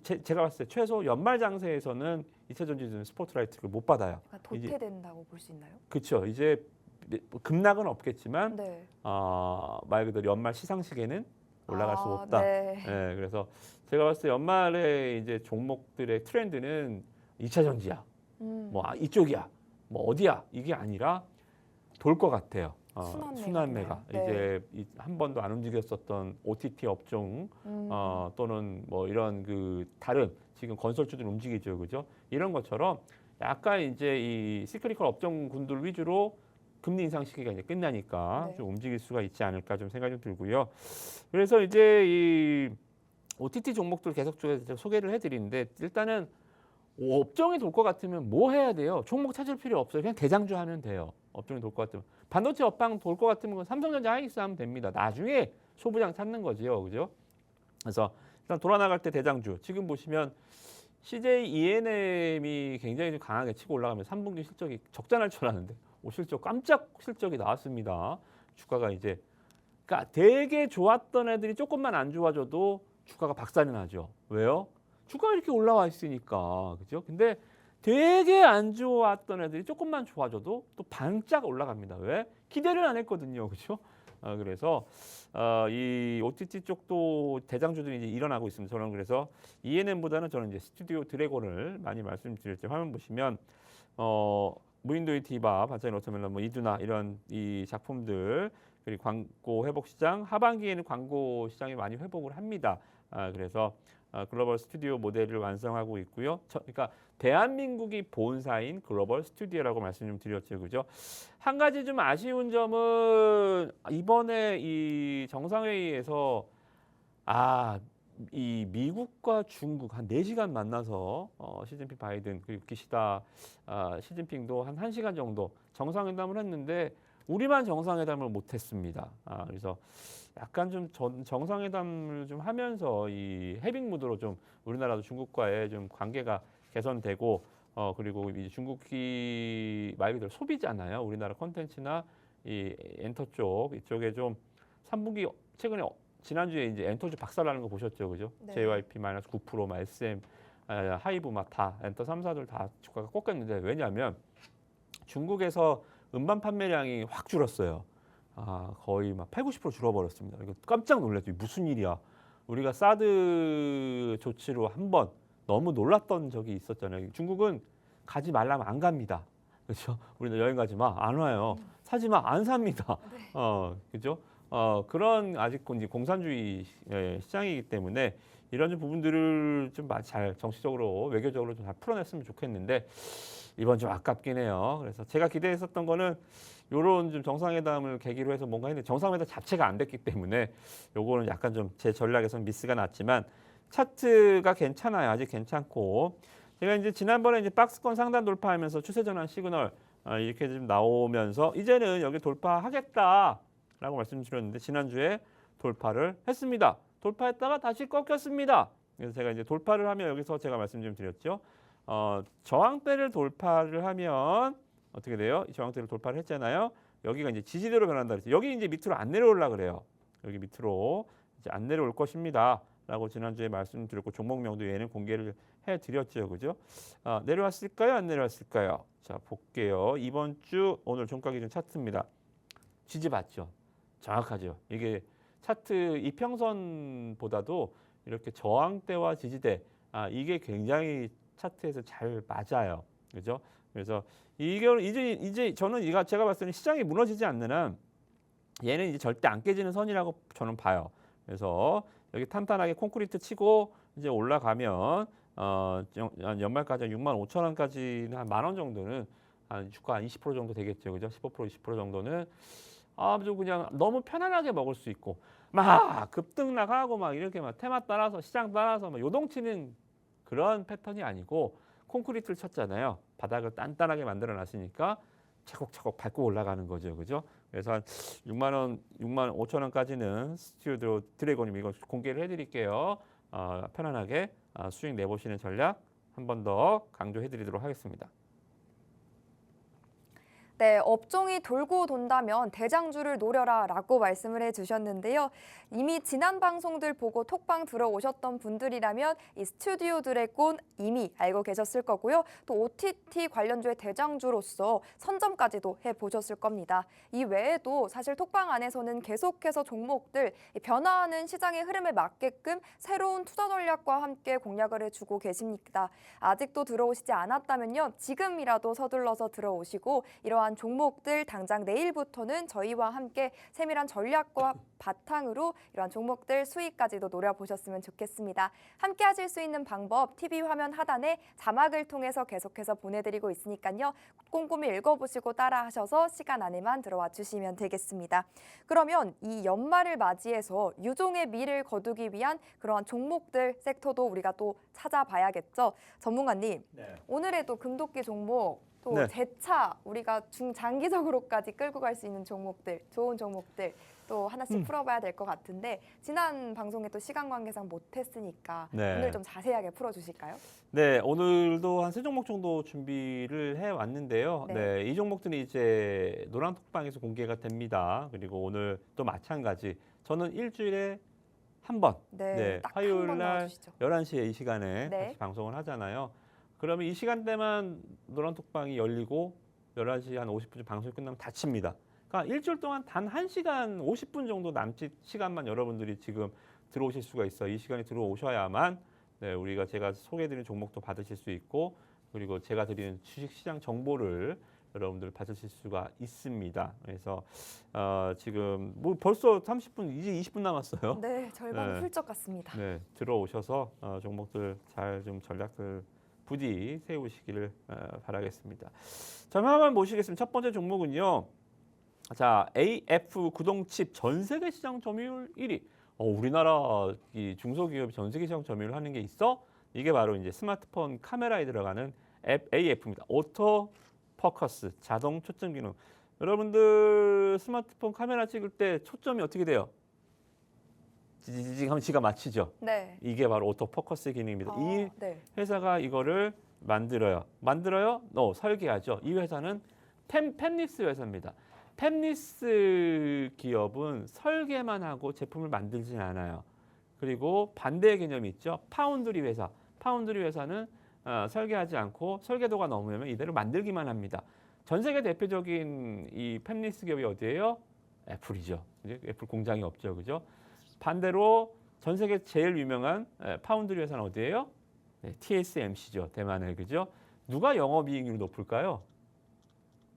Speaker 2: 제가 봤을 때 최소 연말 장세에서는 2차 전지주는 스포트라이트를 못 받아요.
Speaker 1: 도태된다고 볼 수 있나요?
Speaker 2: 그렇죠. 이제 급락은 없겠지만 말 그대로 연말 시상식에는 올라갈 수 없다. 그래서 제가 봤을 때 연말에 이제 종목들의 트렌드는 2차 전지야, 뭐 이쪽이야, 뭐 어디야 이게 아니라 돌 것 같아요. 순환매가 이제 한 번도 안 움직였었던 OTT 업종 또는 뭐 이런 그 다른 지금 건설주들 움직이죠, 그죠? 이런 것처럼 약간 이제 이 시크리컬 업종군들 위주로 금리 인상 시기가 이제 끝나니까 좀 움직일 수가 있지 않을까 좀 생각이 좀 들고요. 그래서 이제 이 OTT 종목들 계속 소개를 해드리는데 일단은 업종이 돌 것 같으면 뭐 해야 돼요? 종목 찾을 필요 없어요. 그냥 대장주 하면 돼요. 업종이 돌 것 같으면. 반도체 업황 돌 것 같으면 삼성전자 하이닉스 하면 됩니다. 나중에 소부장 찾는 거지요. 그죠? 그래서 일단 돌아 나갈 때 대장주. 지금 보시면 CJ ENM이 굉장히 좀 강하게 치고 올라가면서 3분기 실적이 적자날 줄 알았는데 실적 깜짝 실적이 나왔습니다. 주가가 이제 그러니까 되게 좋았던 애들이 조금만 안 좋아져도 주가가 박살이 나죠. 왜요? 주가가 이렇게 올라와 있으니까. 그죠? 근데 되게 안 좋았던 애들이 조금만 좋아져도 또 반짝 올라갑니다. 왜? 기대를 안 했거든요. 그죠? 그래서 이 OTT 쪽도 대장주들이 이제 일어나고 있습니다. 저는 그래서 ENM보다는 저는 이제 스튜디오 드래곤을 많이 말씀드렸죠. 화면 보시면 무인도의 디바, 반짝이 워터멜론, 뭐 이두나 이런 이 작품들 그리고 광고 회복 시장 하반기에는 광고 시장이 많이 회복을 합니다. 그래서 글로벌 스튜디오 모델을 완성하고 있고요. 그러니까 대한민국이 본사인 글로벌 스튜디오라고 말씀 좀 드렸죠, 그죠? 한 가지 좀 아쉬운 점은 이번에 이 정상회의에서 이 미국과 중국 한 4시간 만나서 시진핑 바이든 그리고 기시다 시진핑도 한 1시간 정도 정상회담을 했는데 우리만 정상회담을 못했습니다. 그래서 약간 좀 정상회담을 좀 하면서 이 해빙 무드로 좀 우리나라도 중국과의 좀 관계가 개선되고 그리고 이제 중국이 말 그대로 소비잖아요. 우리나라 콘텐츠나 이 엔터 쪽 이쪽에 좀 3분기 최근에 지난주에 이제 엔터주 박살나는 거 보셨죠, 그죠?
Speaker 1: 네.
Speaker 2: JYP 마이너스 9%, 막 SM, 하이브 막 다 엔터 3사들 다 주가가 꺾였는데 왜냐하면 중국에서 음반 판매량이 확 줄었어요. 거의 막 8, 90% 줄어버렸습니다. 이거 깜짝 놀랐죠. 무슨 일이야? 우리가 사드 조치로 한번 너무 놀랐던 적이 있었잖아요. 중국은 가지 말라면 안 갑니다. 그렇죠? 우리는 여행 가지 마, 안 와요. 사지 마, 안 삽니다. 그죠? 그런 아직 이제 공산주의 시장이기 때문에 이런 부분들을 좀 잘 정치적으로 외교적으로 좀 잘 풀어냈으면 좋겠는데 이번 좀 아깝긴 해요. 그래서 제가 기대했었던 거는 요런 좀 정상회담을 계기로 해서 뭔가 했는데 정상회담 자체가 안 됐기 때문에 요거는 약간 좀 제 전략에서는 미스가 났지만 차트가 괜찮아요. 아직 괜찮고 제가 이제 지난번에 이제 박스권 상단 돌파하면서 추세 전환 시그널 이렇게 좀 나오면서 이제는 여기 돌파하겠다라고 말씀드렸는데 지난주에 돌파를 했습니다. 돌파했다가 다시 꺾였습니다. 그래서 제가 이제 돌파를 하면 여기서 제가 말씀 좀 드렸죠. 저항대를 돌파를 하면 어떻게 돼요? 이 저항대를 돌파를 했잖아요. 여기가 이제 지지대로 변한다 그랬죠. 여기 이제 밑으로 안 내려올라 그래요. 여기 밑으로 이제 안 내려올 것입니다. 라고 지난주에 말씀드렸고 종목명도 얘는 공개를 해드렸죠. 그죠? 내려왔을까요? 안 내려왔을까요? 자, 볼게요. 이번 주 오늘 종가 기준 차트입니다. 지지 받죠. 정확하죠. 이게 차트 이평선보다도 이렇게 저항대와 지지대 이게 굉장히 차트에서 잘 맞아요. 그죠? 그래서 이제 저는 제가 봤을 때는 시장이 무너지지 않는 한 얘는 이제 절대 안 깨지는 선이라고 저는 봐요. 그래서 여기 탄탄하게 콘크리트 치고 이제 올라가면 연말까지 65,000원까지는 한 10,000원 정도는 한 주가 한 20% 정도 되겠죠. 그죠? 15% 20% 정도는 아주 그냥 너무 편안하게 먹을 수 있고 막 급등 나가고 막 이렇게 막 테마 따라서 시장 따라서 막 요동치는 그런 패턴이 아니고 콘크리트를 쳤잖아요. 바닥을 단단하게 만들어 놨으니까 차곡차곡 밟고 올라가는 거죠. 그죠? 그래서 한 6만 5천 원까지는 스튜디오 드래곤님 이거 공개를 해드릴게요. 편안하게 수익 내보시는 전략 한 번 더 강조해드리도록 하겠습니다.
Speaker 1: 네, 업종이 돌고 돈다면 대장주를 노려라 라고 말씀을 해주셨는데요. 이미 지난 방송들 보고 톡방 들어오셨던 분들이라면 이 스튜디오 드래곤 이미 알고 계셨을 거고요. 또 OTT 관련주의 대장주로서 선점까지도 해보셨을 겁니다. 이 외에도 사실 톡방 안에서는 계속해서 종목들 변화하는 시장의 흐름에 맞게끔 새로운 투자 전략과 함께 공략을 해주고 계십니다. 아직도 들어오시지 않았다면요. 지금이라도 서둘러서 들어오시고 이러한 종목들 당장 내일부터는 저희와 함께 세밀한 전략과 바탕으로 이러한 종목들 수익까지도 노려보셨으면 좋겠습니다. 함께 하실 수 있는 방법 TV 화면 하단에 자막을 통해서 계속해서 보내드리고 있으니까요. 꼼꼼히 읽어보시고 따라하셔서 시간 안에만 들어와 주시면 되겠습니다. 그러면 이 연말을 맞이해서 유종의 미를 거두기 위한 그러한 종목들 섹터도 우리가 또 찾아봐야겠죠. 전문가님,
Speaker 2: 네.
Speaker 1: 오늘에도 금도끼 종목 또
Speaker 2: 네.
Speaker 1: 재차 우리가 중장기적으로까지 끌고 갈 수 있는 종목들, 좋은 종목들 또 하나씩 풀어봐야 될 것 같은데 지난 방송에 또 시간 관계상 못했으니까
Speaker 2: 네.
Speaker 1: 오늘 좀 자세하게 풀어주실까요?
Speaker 2: 네, 오늘도 한 3종목 정도 준비를 해왔는데요.
Speaker 1: 네.
Speaker 2: 네, 이 종목들이 이제 노란톡방에서 공개가 됩니다. 그리고 오늘 또 마찬가지. 저는 일주일에 한 번.
Speaker 1: 네, 딱 한
Speaker 2: 화요일
Speaker 1: 번
Speaker 2: 날
Speaker 1: 나와주시죠.
Speaker 2: 11시에 이 시간에
Speaker 1: 네.
Speaker 2: 같이 방송을 하잖아요. 그러면 이 시간대만 노란톡방이 열리고 11시 한 50분쯤 방송이 끝나면 닫힙니다. 그러니까 일주일 동안 단 1시간 50분 정도 남짓 시간만 여러분들이 지금 들어오실 수가 있어요. 이 시간에 들어오셔야만 우리가 제가 소개해드리는 종목도 받으실 수 있고 그리고 제가 드리는 주식시장 정보를 여러분들 받으실 수가 있습니다. 그래서 지금 뭐 벌써 30분 이제 20분 남았어요.
Speaker 1: 네, 절반
Speaker 2: 네.
Speaker 1: 훌쩍 갔습니다.
Speaker 2: 네, 들어오셔서 종목들 잘 좀 전략들 부디 세우시기를 바라겠습니다. 자, 한번 모시겠습니다. 첫 번째 종목은요. 자, AF 구동칩 전 세계 시장 점유율 1위. 우리나라 이 중소기업이 전 세계 시장 점유율 하는 게 있어? 이게 바로 이제 스마트폰 카메라에 들어가는 AF입니다. 오토 포커스 자동 초점 기능. 여러분들 스마트폰 카메라 찍을 때 초점이 어떻게 돼요? 지지직 하면 지가 맞히죠.
Speaker 1: 네.
Speaker 2: 이게 바로 오토 포커스 기능입니다. 이
Speaker 1: 네.
Speaker 2: 회사가 이거를 만들어요. 설계하죠. 이 회사는 팹리스 회사입니다. 팹리스 기업은 설계만 하고 제품을 만들진 않아요. 그리고 반대의 개념이 있죠. 파운드리 회사. 파운드리 회사는 설계하지 않고 설계도가 넘으면 이대로 만들기만 합니다. 전 세계 대표적인 이 팹리스 기업이 어디예요? 애플이죠. 이제 애플 공장이 없죠, 그죠? 반대로 전 세계 제일 유명한 파운드리 회사는 어디예요? 네, TSMC죠, 대만의 그죠? 누가 영업이익률이 높을까요?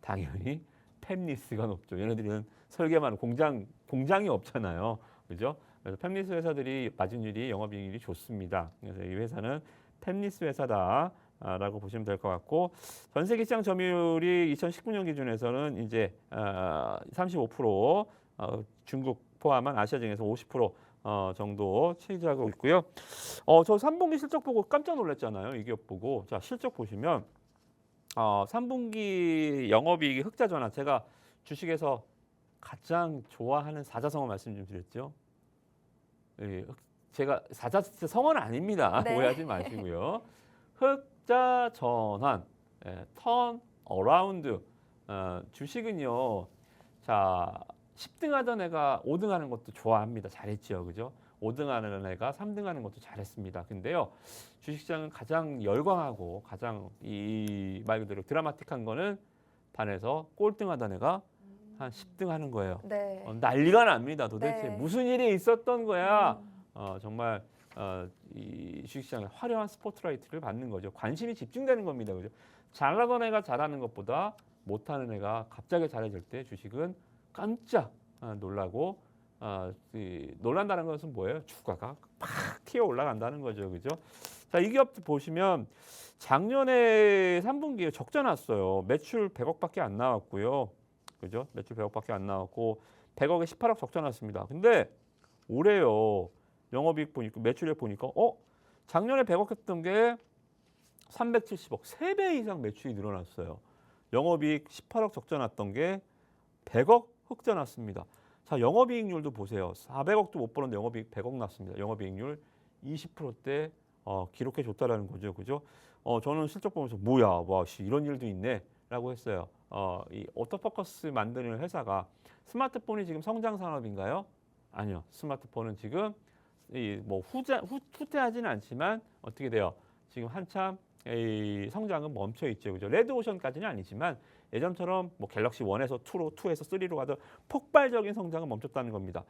Speaker 2: 당연히 팹리스가 높죠. 얘네들은 설계만 공장이 없잖아요, 그죠? 그래서 팹리스 회사들이 마진율이 영업이익률이 좋습니다. 그래서 이 회사는 팹리스 회사다라고 보시면 될 것 같고 전 세계 시장 점유율이 2019년 기준에서는 이제 35% 중국 포함한 아시아 중에서 50% 정도 차지하고 있고요. 저 3분기 실적 보고 깜짝 놀랐잖아요. 이 기업 보고. 자, 실적 보시면 3분기 영업이익이 흑자 전환. 제가 주식에서 가장 좋아하는 사자성어 말씀 좀 드렸죠. 제가 사자성어는 아닙니다.
Speaker 1: 네.
Speaker 2: 오해하지 마시고요. 흑자 전환, 턴 어라운드. 주식은요. 자, 10등 하던 애가 5등 하는 것도 좋아합니다. 잘했죠. 그죠? 5등 하는 애가 3등 하는 것도 잘했습니다. 근데요. 주식시장은 가장 열광하고 가장 이 말 그대로 드라마틱한 거는 반에서 꼴등 하던 애가 한 10등 하는 거예요.
Speaker 1: 네.
Speaker 2: 난리가 납니다. 도대체
Speaker 1: 네.
Speaker 2: 무슨 일이 있었던 거야? 정말 이 주식시장에 화려한 스포트라이트를 받는 거죠. 관심이 집중되는 겁니다. 그죠? 잘하던 애가 잘하는 것보다 못하는 애가 갑자기 잘해질 때 주식은 깜짝 놀라고 놀란다는 것은 뭐예요? 주가가 팍 튀어 올라간다는 거죠. 그죠? 자, 이 기업도 보시면 작년에 3분기에 적자 났어요. 매출 100억밖에 안 나왔고요. 그죠? 매출 100억밖에 안 나왔고 100억에 18억 적자 났습니다. 근데 올해요. 영업이익 보니까 매출액 보니까 작년에 100억 했던 게 370억, 3배 이상 매출이 늘어났어요. 영업이익 18억 적자 났던 게 100억 흑자 났습니다. 자, 영업이익률도 보세요. 400억도 못 벌었는데 영업이익 100억 났습니다. 영업이익률 20%대 기록해 줬다라는 거죠. 그죠? 저는 실적 보면서 뭐야, 와, 이런 일도 있네라고 했어요. 이 오토포커스 만드는 회사가 스마트폰이 지금 성장 산업인가요? 아니요. 스마트폰은 지금 후퇴하지는 않지만 어떻게 돼요? 지금 한참 이 성장은 멈춰 있죠. 그죠? 레드오션까지는 아니지만 예전처럼 뭐 갤럭시 1에서 2에서 3로 가도 폭발적인 성장은 멈췄다는 겁니다.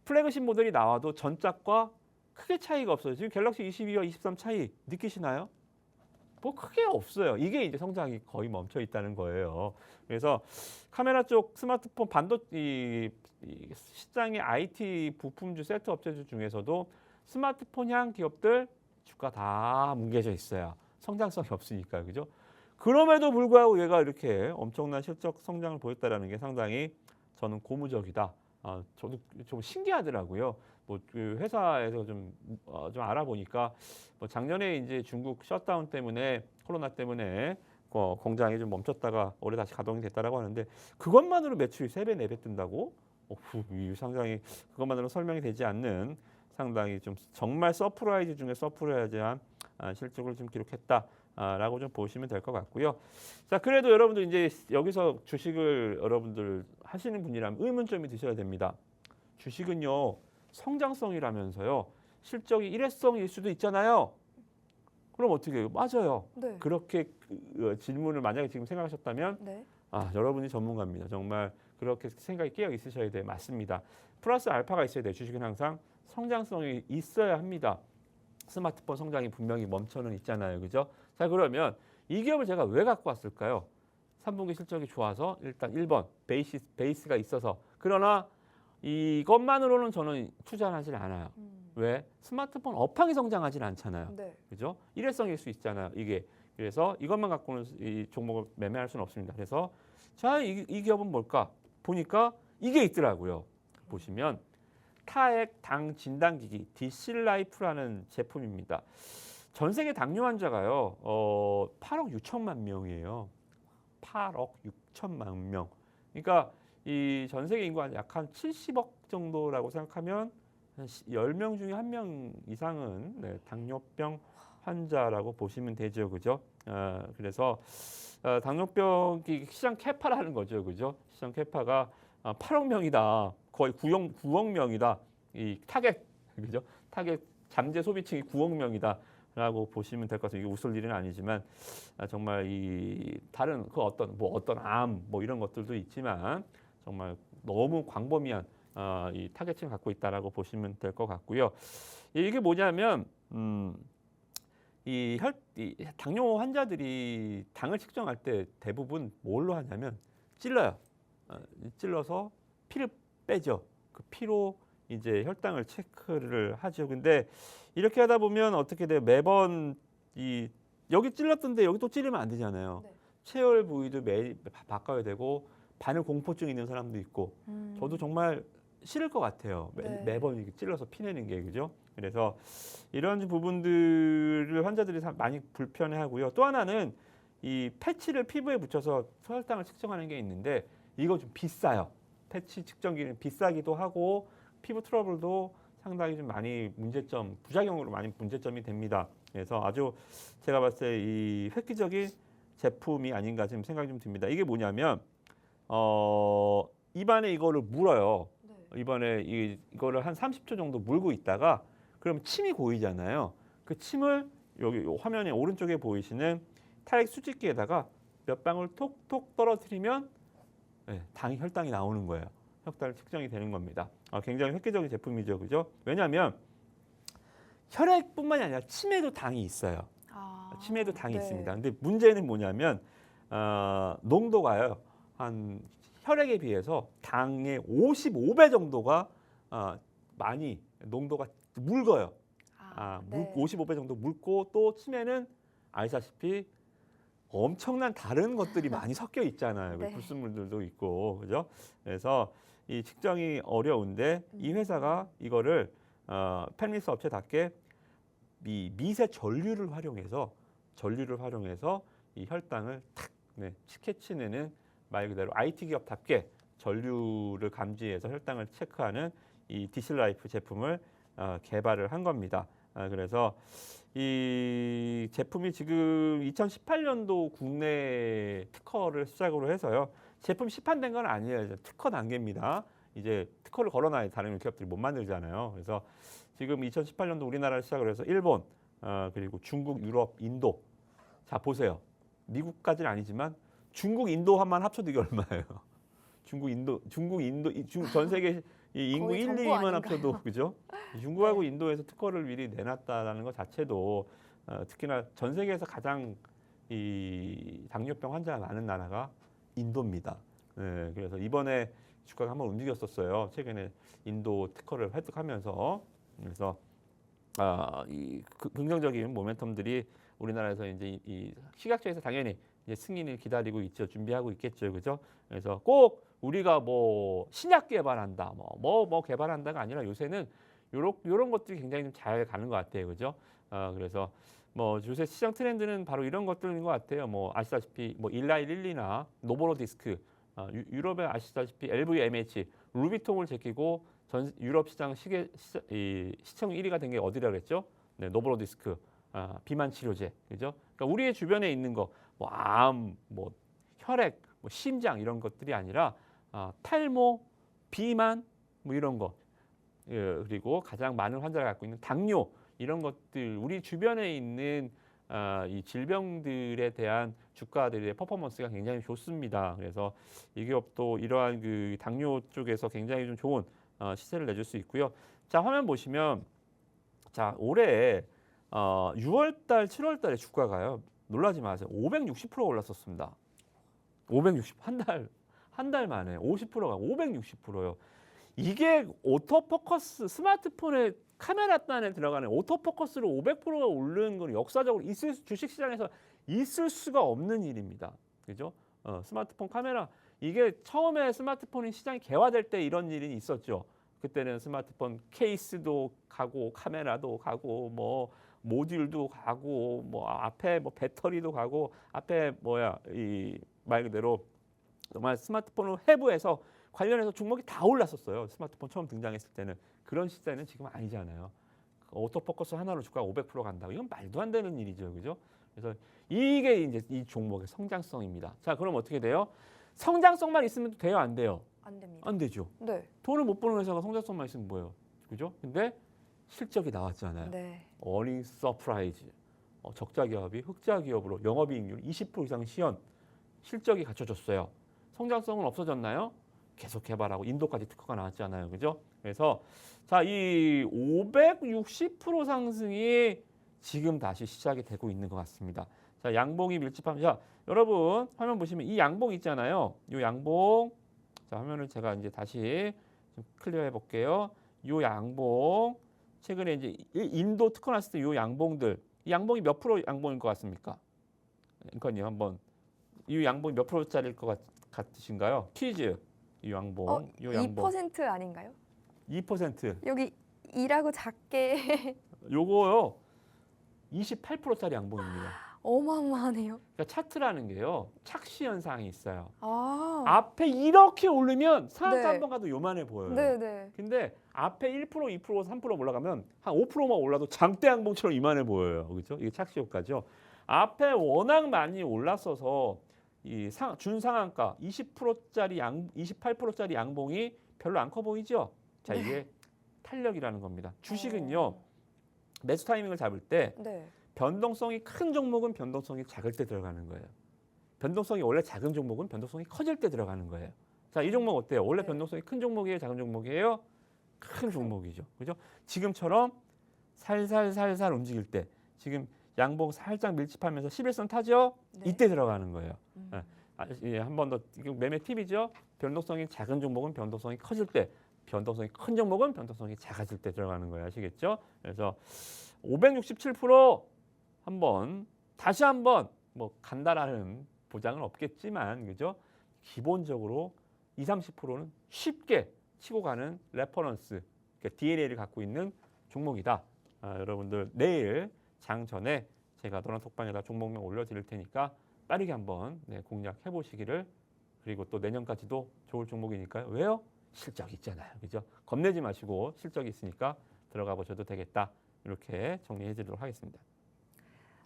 Speaker 2: 플래그십 모델이 나와도 전작과 크게 차이가 없어요. 지금 갤럭시 22와 23 차이 느끼시나요? 뭐 크게 없어요. 이게 이제 성장이 거의 멈춰 있다는 거예요. 그래서 카메라 쪽 스마트폰 이 시장의 IT 부품주 세트 업체들 중에서도 스마트폰향 기업들 주가 다 뭉개져 있어요. 성장성이 없으니까, 그죠? 그럼에도 불구하고 얘가 이렇게 엄청난 실적 성장을 보였다라는 게 상당히 저는 고무적이다. 저도 좀 신기하더라고요. 그 회사에서 좀 알아보니까 작년에 이제 중국 셧다운 때문에 코로나 때문에 공장이 좀 멈췄다가 올해 다시 가동이 됐다라고 하는데 그것만으로 매출이 3배, 4배 뜬다고? 상당히 그것만으로 설명이 되지 않는 상당히 좀 정말 서프라이즈 중에 서프라이즈한 실적을 좀 기록했다라고 좀 보시면 될 것 같고요. 자, 그래도 여러분들 이제 여기서 주식을 여러분들 하시는 분이라면 의문점이 드셔야 됩니다. 주식은요 성장성이라면서요 실적이 일회성일 수도 있잖아요. 그럼 어떻게 해요? 맞아요.
Speaker 1: 네.
Speaker 2: 그렇게 질문을 만약에 지금 생각하셨다면
Speaker 1: 네.
Speaker 2: 여러분이 전문가입니다. 정말 그렇게 생각이 깨어 있으셔야 돼요. 맞습니다. 플러스 알파가 있어야 돼요. 주식은 항상 성장성이 있어야 합니다. 스마트폰 성장이 분명히 멈춰는 있잖아요. 그죠? 자, 그러면 이 기업을 제가 왜 갖고 왔을까요? 3분기 실적이 좋아서 일단 1번 베이스가 있어서. 그러나 이것만으로는 저는 투자하지 않아요. 왜? 스마트폰 업황이 성장하지 않잖아요.
Speaker 1: 네.
Speaker 2: 그죠? 일회성일 수 있잖아요. 이게. 그래서 이것만 갖고는 이 종목을 매매할 수는 없습니다. 그래서 자, 이 기업은 뭘까? 보니까 이게 있더라고요. 보시면 타액 당 진단기기 디실라이프라는 제품입니다. 전 세계 당뇨 환자가요. 8억 6천만 명이에요. 8억 6천만 명. 그러니까 이 전 세계 인구가 약 한 70억 정도라고 생각하면 한 10명 중에 1명 이상은 당뇨병 환자라고 보시면 되죠. 그죠? 그래서 당뇨병이 시장 캐파라는 거죠. 그죠? 시장 캐파가 8억 명이다. 거의 9억 명이다. 이 타겟, 그죠? 타겟 잠재 소비층이 9억 명이다. 라고 보시면 될 것 같아요. 이게 웃을 일은 아니지만 정말 이 다른 그 어떤 암 뭐 이런 것들도 있지만 정말 너무 광범위한 이 타겟층을 갖고 있다라고 보시면 될 것 같고요. 이게 뭐냐면 이 당뇨 환자들이 당을 측정할 때 대부분 뭘로 하냐면 찔러요. 찔러서 피를 빼죠. 그 피로 이제 혈당을 체크를 하죠. 근데 이렇게 하다 보면 어떻게 돼요? 매번 여기 찔렀던데 여기 또 찌르면 안 되잖아요.
Speaker 1: 네.
Speaker 2: 체열 부위도 매일 바꿔야 되고 바늘 공포증 있는 사람도 있고 저도 정말 싫을 것 같아요.
Speaker 1: 네.
Speaker 2: 매번 이렇게 찔러서 피내는 게 그죠? 그래서 이런 부분들을 환자들이 많이 불편해하고요. 또 하나는 이 패치를 피부에 붙여서 혈당을 측정하는 게 있는데 이거 좀 비싸요. 패치 측정기는 비싸기도 하고 피부 트러블도 상당히 좀 많이 부작용으로 많이 문제점이 됩니다. 그래서 아주 제가 봤을 때 이 획기적인 제품이 아닌가 지금 생각이 좀 듭니다. 이게 뭐냐면 입안에 이거를 물어요.
Speaker 1: 네.
Speaker 2: 입안에 이거를 한 30초 정도 물고 있다가 그럼 침이 고이잖아요. 그 침을 여기 화면에 오른쪽에 보이시는 타액 수직기에다가 몇 방울 톡톡 떨어뜨리면 혈당이 나오는 거예요. 혈당이 측정이 되는 겁니다. 굉장히 획기적인 제품이죠, 그죠? 왜냐하면 혈액뿐만이 아니라 침에도 당이 있어요. 침에도 당이
Speaker 1: 네.
Speaker 2: 있습니다. 근데 문제는 뭐냐면 농도가요. 한 혈액에 비해서 당의 55배 정도가 많이 농도가 묽어요.
Speaker 1: 네.
Speaker 2: 55배 정도 묽고 또 침에는 아시다시피 엄청난 다른 것들이 많이 섞여 있잖아요.
Speaker 1: 네.
Speaker 2: 불순물들도 있고, 그죠? 그래서 이 측정이 어려운데 이 회사가 이거를 펜리스 업체답게 이 미세 전류를 활용해서 이 혈당을 탁 캐치내는 말 그대로 IT 기업답게 전류를 감지해서 혈당을 체크하는 이 디실라이프 제품을 개발을 한 겁니다. 그래서 이 제품이 지금 2018년도 국내 특허를 시작으로 해서요. 제품 시판된 건 아니에요. 이제 특허 단계입니다. 이제 특허를 걸어놔야 다른 기업들이 못 만들잖아요. 그래서 지금 2018년도 우리나라를 시작으로 해서 일본, 그리고 중국, 유럽, 인도. 자, 보세요. 미국까지는 아니지만 중국, 인도만 합쳐도 이게 얼마예요? 전 세계 이 인구
Speaker 1: 거의
Speaker 2: 1,
Speaker 1: 정부
Speaker 2: 2위만
Speaker 1: 아닌가요?
Speaker 2: 합쳐도 그죠? 중국하고 인도에서 특허를 미리 내놨다라는 것 자체도 특히나 전 세계에서 가장 이 당뇨병 환자가 많은 나라가 인도입니다. 그래서 이번에 주가가 한번 움직였었어요. 최근에 인도 특허를 획득하면서 그래서 이 긍정적인 모멘텀들이 우리나라에서 이제 이 시각적에서 당연히 이제 승인을 기다리고 있죠. 준비하고 있겠죠. 그죠? 그래서 꼭 우리가 뭐 신약 개발한다, 뭐 개발한다가 아니라 요새는 요런 것들이 굉장히 좀 잘 가는 것 같아요. 그죠? 그래서 뭐 요새 시장 트렌드는 바로 이런 것들인 것 같아요. 뭐 아시다시피 뭐 일라일릴리나 노보로디스크, 유럽에 아시다시피 LVMH, 루비통을 제끼고 전 유럽 시장 시청 1위가 된 게 어디라 그랬죠? 네, 노보로디스크, 비만 치료제, 그죠? 그러니까 우리의 주변에 있는 거, 뭐 암, 뭐 혈액, 뭐 심장 이런 것들이 아니라 탈모, 비만, 뭐 이런 거. 예, 그리고 가장 많은 환자를 갖고 있는 당뇨 이런 것들 우리 주변에 있는 이 질병들에 대한 주가들의 퍼포먼스가 굉장히 좋습니다. 그래서 이 기업도 이러한 그 당뇨 쪽에서 굉장히 좀 좋은 시세를 내줄 수 있고요. 자, 화면 보시면 자, 올해 6월 달, 7월 달에 주가가요. 놀라지 마세요. 560% 올랐었습니다. 560, 한 달 만에 50%가 560%요. 이게 오토포커스 스마트폰의 카메라 단에 들어가는 오토포커스로 500%가 오르는 건 역사적으로 주식시장에서 있을 수가 없는 일입니다. 그죠? 스마트폰 카메라 이게 처음에 스마트폰이 시장이 개화될 때 이런 일이 있었죠. 그때는 스마트폰 케이스도 가고 카메라도 가고 뭐 모듈도 가고 뭐 앞에 뭐 배터리도 가고 앞에 이 말 그대로 정말 스마트폰을 해부해서 관련해서 종목이 다 올랐었어요. 스마트폰 처음 등장했을 때는. 그런 시대는 지금 아니잖아요. 오토포커스 하나로 주가가 500% 간다고. 이건 말도 안 되는 일이죠. 그죠? 그래서 이게 이제 이 종목의 성장성입니다. 자, 그럼 어떻게 돼요? 성장성만 있으면 돼요? 안 돼요?
Speaker 1: 안 됩니다.
Speaker 2: 안 되죠.
Speaker 1: 네.
Speaker 2: 돈을 못 버는 회사가 성장성만 있으면 뭐예요? 그죠? 근데 실적이 나왔잖아요.
Speaker 1: 네.
Speaker 2: 어닝 서프라이즈. 적자 기업이 흑자 기업으로 영업이익률 20% 이상 시현. 실적이 갖춰졌어요. 성장성은 없어졌나요? 계속 개발하고 인도까지 특허가 나왔잖아요. 그죠? 그래서 자, 이 560% 상승이 지금 다시 시작이 되고 있는 것 같습니다. 자, 양봉이 밀집하면 자, 여러분 화면 보시면 이 양봉 있잖아요. 이 양봉 자, 화면을 제가 이제 다시 좀 클리어해 볼게요. 이 양봉 최근에 이제 인도 특허 났을 때 이 양봉들 이 양봉이 몇 프로 양봉일 것 같습니까? 그러니까요, 한번 이 양봉이 몇 프로짜리일 것 같으신가요? 퀴즈. 이 양봉, 이 양봉.
Speaker 1: 2% 아닌가요?
Speaker 2: 2%.
Speaker 1: 여기 2라고 작게
Speaker 2: 요거요. 28%짜리 양봉입니다.
Speaker 1: 어마어마하네요.
Speaker 2: 그러니까 차트라는 게요. 착시 현상이 있어요.
Speaker 1: 아.
Speaker 2: 앞에 이렇게 오르면 상한가
Speaker 1: 네.
Speaker 2: 한번 가도 요만해 보여요.
Speaker 1: 네, 네.
Speaker 2: 근데 앞에 1%, 2%, 3% 올라가면 한 5%만 올라도 장대 양봉처럼 이만해 보여요. 그렇죠? 이게 착시 효과죠. 앞에 워낙 많이 올랐어서 이 준상한가 20%짜리 28%짜리 양봉이 별로 안 커 보이죠? 자, 이게 탄력이라는 겁니다. 주식은요. 매수 타이밍을 잡을 때
Speaker 1: 네.
Speaker 2: 변동성이 큰 종목은 변동성이 작을 때 들어가는 거예요. 변동성이 원래 작은 종목은 변동성이 커질 때 들어가는 거예요. 자, 이 종목 어때요? 원래
Speaker 1: 네.
Speaker 2: 변동성이 큰 종목이에요? 작은 종목이에요? 큰 종목이죠. 그죠? 지금처럼 살살살살 움직일 때 지금 양봉 살짝 밀집하면서 11선 타죠?
Speaker 1: 네.
Speaker 2: 이때 들어가는 거예요. 한 번 더 매매 팁이죠. 변동성이 작은 종목은 변동성이 커질 때, 변동성이 큰 종목은 변동성이 작아질 때 들어가는 거예요. 아시겠죠? 그래서 567% 다시 한번 뭐 간다라는 보장은 없겠지만 그죠? 기본적으로 30%는 쉽게 치고 가는 레퍼런스, 그러니까 DNA를 갖고 있는 종목이다. 여러분들 내일 장 전에 제가 노란 톡방에다 종목명 올려드릴 테니까 빠르게 한번 공략해 보시기를. 그리고 또 내년까지도 좋을 종목이니까요. 왜요? 실적 있잖아요. 그죠? 겁내지 마시고 실적이 있으니까 들어가 보셔도 되겠다. 이렇게 정리해 드리도록 하겠습니다.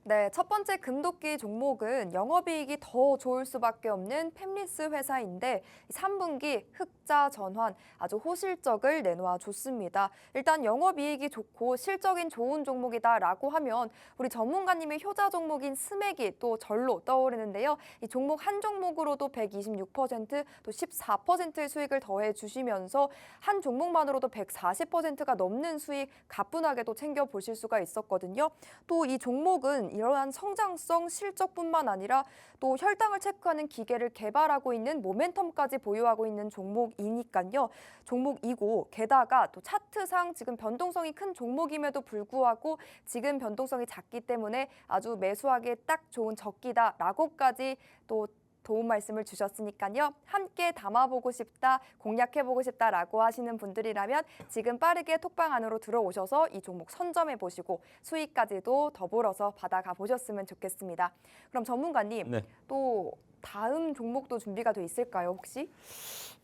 Speaker 1: 네, 첫 번째 금도끼 종목은 영업이익이 더 좋을 수밖에 없는 팹리스 회사인데 3분기 흑자 전환 아주 호실적을 내놓아 줬습니다. 일단 영업이익이 좋고 실적인 좋은 종목이다라고 하면 우리 전문가님의 효자 종목인 스맥이 또 절로 떠오르는데요. 이 종목 한 종목으로도 126%, 또 14%의 수익을 더해 주시면서 한 종목만으로도 140%가 넘는 수익 가뿐하게도 챙겨 보실 수가 있었거든요. 또 이 종목은 이러한 성장성 실적뿐만 아니라 또 혈당을 체크하는 기계를 개발하고 있는 모멘텀까지 보유하고 있는 종목이니까요. 종목이고 게다가 또 차트상 지금 변동성이 큰 종목임에도 불구하고 지금 변동성이 작기 때문에 아주 매수하기에 딱 좋은 적기다라고까지 또 도움 말씀을 주셨으니까요. 함께 담아보고 싶다, 공략해보고 싶다라고 하시는 분들이라면 지금 빠르게 톡방 안으로 들어오셔서 이 종목 선점해보시고 수익까지도 더불어서 받아가 보셨으면 좋겠습니다. 그럼 전문가님,
Speaker 2: 네.
Speaker 1: 또 다음 종목도 준비가 돼 있을까요, 혹시?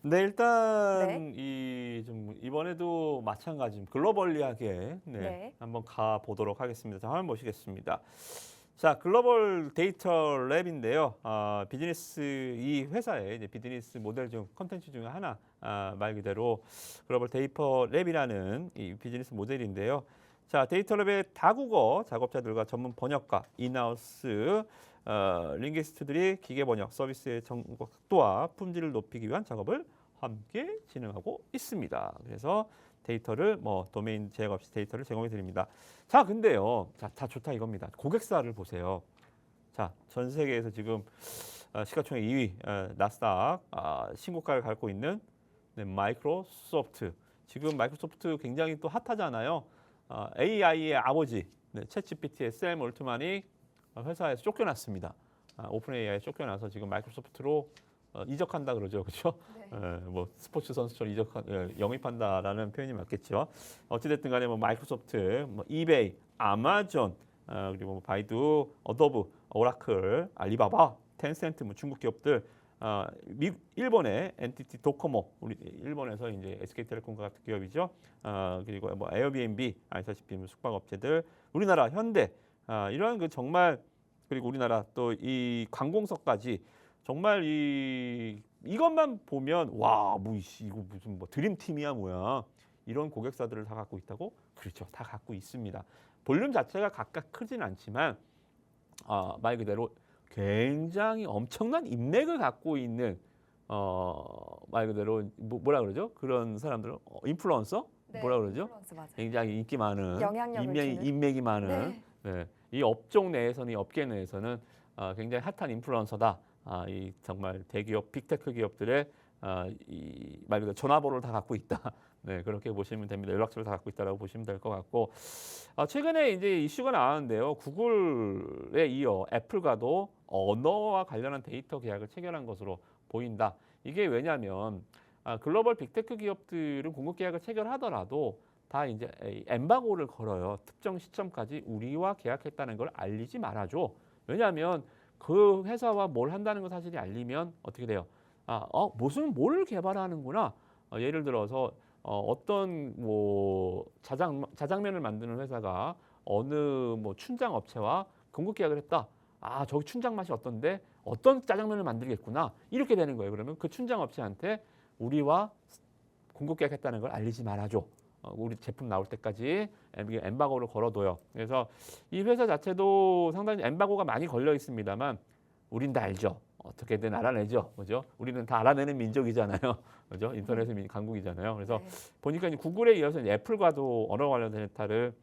Speaker 2: 네, 일단 이번에도 마찬가지 글로벌리하게
Speaker 1: 네.
Speaker 2: 한번 가 보도록 하겠습니다. 자, 화면 보시겠습니다. 자, 글로벌 데이터 랩인데요. 비즈니스 이 회사의 이제 비즈니스 모델 중 컨텐츠 중에 하나 말 그대로 글로벌 데이터 랩이라는 이 비즈니스 모델인데요. 자, 데이터 랩의 다국어 작업자들과 전문 번역가, 인하우스 링귀스트들이 기계 번역 서비스의 정확도와 품질을 높이기 위한 작업을 함께 진행하고 있습니다. 그래서 데이터를 도메인 제약 없이 데이터를 제공해 드립니다. 자, 근데요. 자, 다 좋다 이겁니다. 고객사를 보세요. 자, 전 세계에서 지금 시가총액 2위 나스닥 신고가를 갖고 있는 마이크로소프트. 지금 마이크로소프트 굉장히 또 핫하잖아요. AI의 아버지, 챗GPT의 샘 올트만이 회사에서 쫓겨났습니다. 오픈 AI에 쫓겨나서 지금 마이크로소프트로 이적한다 그러죠, 그렇죠?
Speaker 1: 네.
Speaker 2: 스포츠 선수처럼 영입한다라는 표현이 맞겠죠. 어찌됐든 간에 마이크로소프트, 이베이, 아마존, 그리고 바이두, 어도브, 오라클, 알리바바, 텐센트, 중국 기업들, 일본의 NTT 도코모, 우리 일본에서 이제 SK텔레콤 같은 기업이죠. 그리고 에어비앤비, 아시다시피 숙박업체들, 우리나라 현대, 이런 그 정말 그리고 우리나라 또 이 관공서까지 정말 이것만 보면 와, 이거 무슨 드림팀이야 뭐야. 이런 고객사들을 다 갖고 있다고? 그렇죠. 다 갖고 있습니다. 볼륨 자체가 각각 크진 않지만 말 그대로 굉장히 엄청난 인맥을 갖고 있는 말 그대로 뭐라 그러죠? 그런 사람들은 인플루언서?
Speaker 1: 네,
Speaker 2: 뭐라 그러죠?
Speaker 1: 인플루언서 맞아요.
Speaker 2: 굉장히 인기 많은
Speaker 1: 영향력을 주는.
Speaker 2: 인맥이 많은
Speaker 1: 네.
Speaker 2: 이 업종 내에서는 이 업계 내에서는 굉장히 핫한 인플루언서다. 이 정말 대기업 빅테크 기업들의 이 말 그대로 전화번호를 다 갖고 있다. 네, 그렇게 보시면 됩니다. 연락처를 다 갖고 있다라고 보시면 될 것 같고 최근에 이제 이슈가 나왔는데요. 구글에 이어 애플과도 언어와 관련한 데이터 계약을 체결한 것으로 보인다. 이게 왜냐하면 글로벌 빅테크 기업들은 공급 계약을 체결하더라도 다 이제 엠바고를 걸어요. 특정 시점까지 우리와 계약했다는 걸 알리지 말아줘. 왜냐하면 그 회사와 뭘 한다는 거 사실이 알리면 어떻게 돼요? 무슨 뭘 개발하는구나. 예를 들어서 어떤 자장면을 만드는 회사가 어느 춘장 업체와 공급 계약을 했다. 저기 춘장 맛이 어떤데 어떤 짜장면을 만들겠구나. 이렇게 되는 거예요. 그러면 그 춘장 업체한테 우리와 공급 계약했다는 걸 알리지 말아줘. 우리 제품 나올 때까지 엠바고를 걸어둬요. 그래서 이 회사 자체도 상당히 엠바고가 많이 걸려 있습니다만 우린 다 알죠. 어떻게든 알아내죠. 그죠? 우리는 다 알아내는 민족이잖아요. 그죠? 인터넷의 강국이잖아요. 그래서 보니까 이제 구글에 이어서 이제 애플과도 언어 관련 데이터를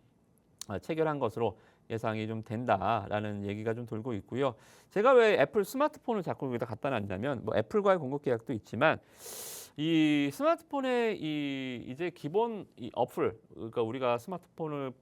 Speaker 2: 체결한 것으로 예상이 좀 된다라는 얘기가 좀 돌고 있고요. 제가 왜 애플 스마트폰을 자꾸 여기다 갖다 놨냐면 애플과의 공급 계약도 있지만 이 스마트폰의 이제 기본 어플, 그러니까 우리가 스마트폰을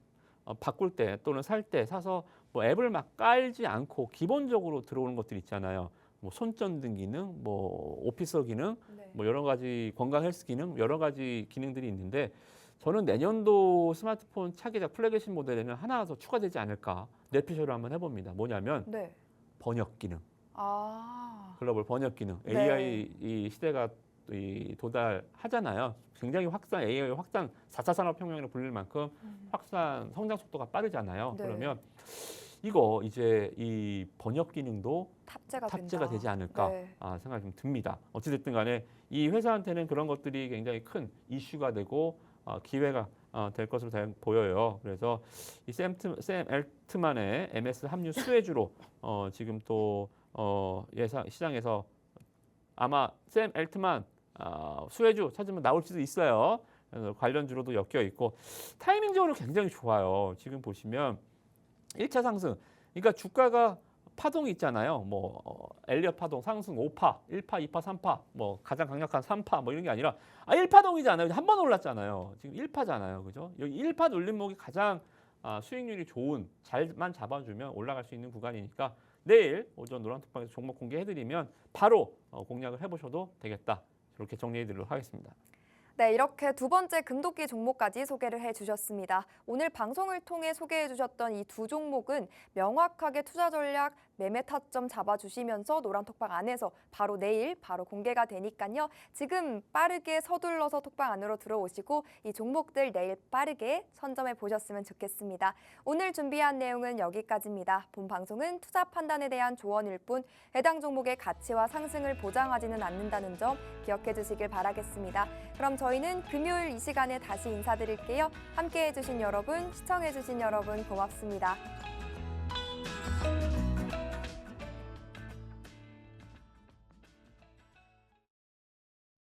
Speaker 2: 바꿀 때 또는 살 때 사서 앱을 막 깔지 않고 기본적으로 들어오는 것들 있잖아요. 손전등 기능, 오피서 기능, 여러 가지 건강 헬스 기능, 여러 가지 기능들이 있는데 저는 내년도 스마트폰 차기작 플래그십 모델에는 하나 더 추가되지 않을까 뇌피셜을 한번 해봅니다. 뭐냐면 번역 기능. 글로벌 번역 기능. AI 이 시대가 도달하잖아요. 굉장히 AI 확산 4차 산업혁명으로 불릴 만큼 확산 성장 속도가 빠르잖아요. 그러면 이거 이제 이 번역 기능도 탑재가 되지 않을까 생각이 좀 듭니다. 어찌됐든 간에 이 회사한테는 그런 것들이 굉장히 큰 이슈가 되고 기회가 될 것으로 보여요. 그래서 이 샘 엘트만의 MS 함유 수혜주로 지금 또 시장에서 아마 샘 엘트만 수혜주 찾으면 나올 수도 있어요. 그래서 관련주로도 엮여 있고 타이밍적으로 굉장히 좋아요. 지금 보시면 1차 상승, 그러니까 주가가 파동이 있잖아요. 엘리엇 파동 상승 5파, 1파, 2파, 3파, 가장 강력한 3파 이런 게 아니라 1파동이잖아요. 한 번 올랐잖아요. 지금 1파잖아요. 그죠? 여기 1파 눌림목이 가장 수익률이 좋은, 잘만 잡아주면 올라갈 수 있는 구간이니까 내일 오전 노란톡방에서 종목 공개해드리면 바로 공략을 해보셔도 되겠다. 이렇게 정리해드리도록 하겠습니다.
Speaker 1: 네, 이렇게 두 번째 금도끼 종목까지 소개를 해주셨습니다. 오늘 방송을 통해 소개해주셨던 이 두 종목은 명확하게 투자 전략, 매매 타점 잡아주시면서 노란 톡방 안에서 바로 내일 바로 공개가 되니까요. 지금 빠르게 서둘러서 톡방 안으로 들어오시고 이 종목들 내일 빠르게 선점해 보셨으면 좋겠습니다. 오늘 준비한 내용은 여기까지입니다. 본 방송은 투자 판단에 대한 조언일 뿐 해당 종목의 가치와 상승을 보장하지는 않는다는 점 기억해 주시길 바라겠습니다. 그럼 저희는 금요일 이 시간에 다시 인사드릴게요. 함께해 주신 여러분, 시청해 주신 여러분 고맙습니다.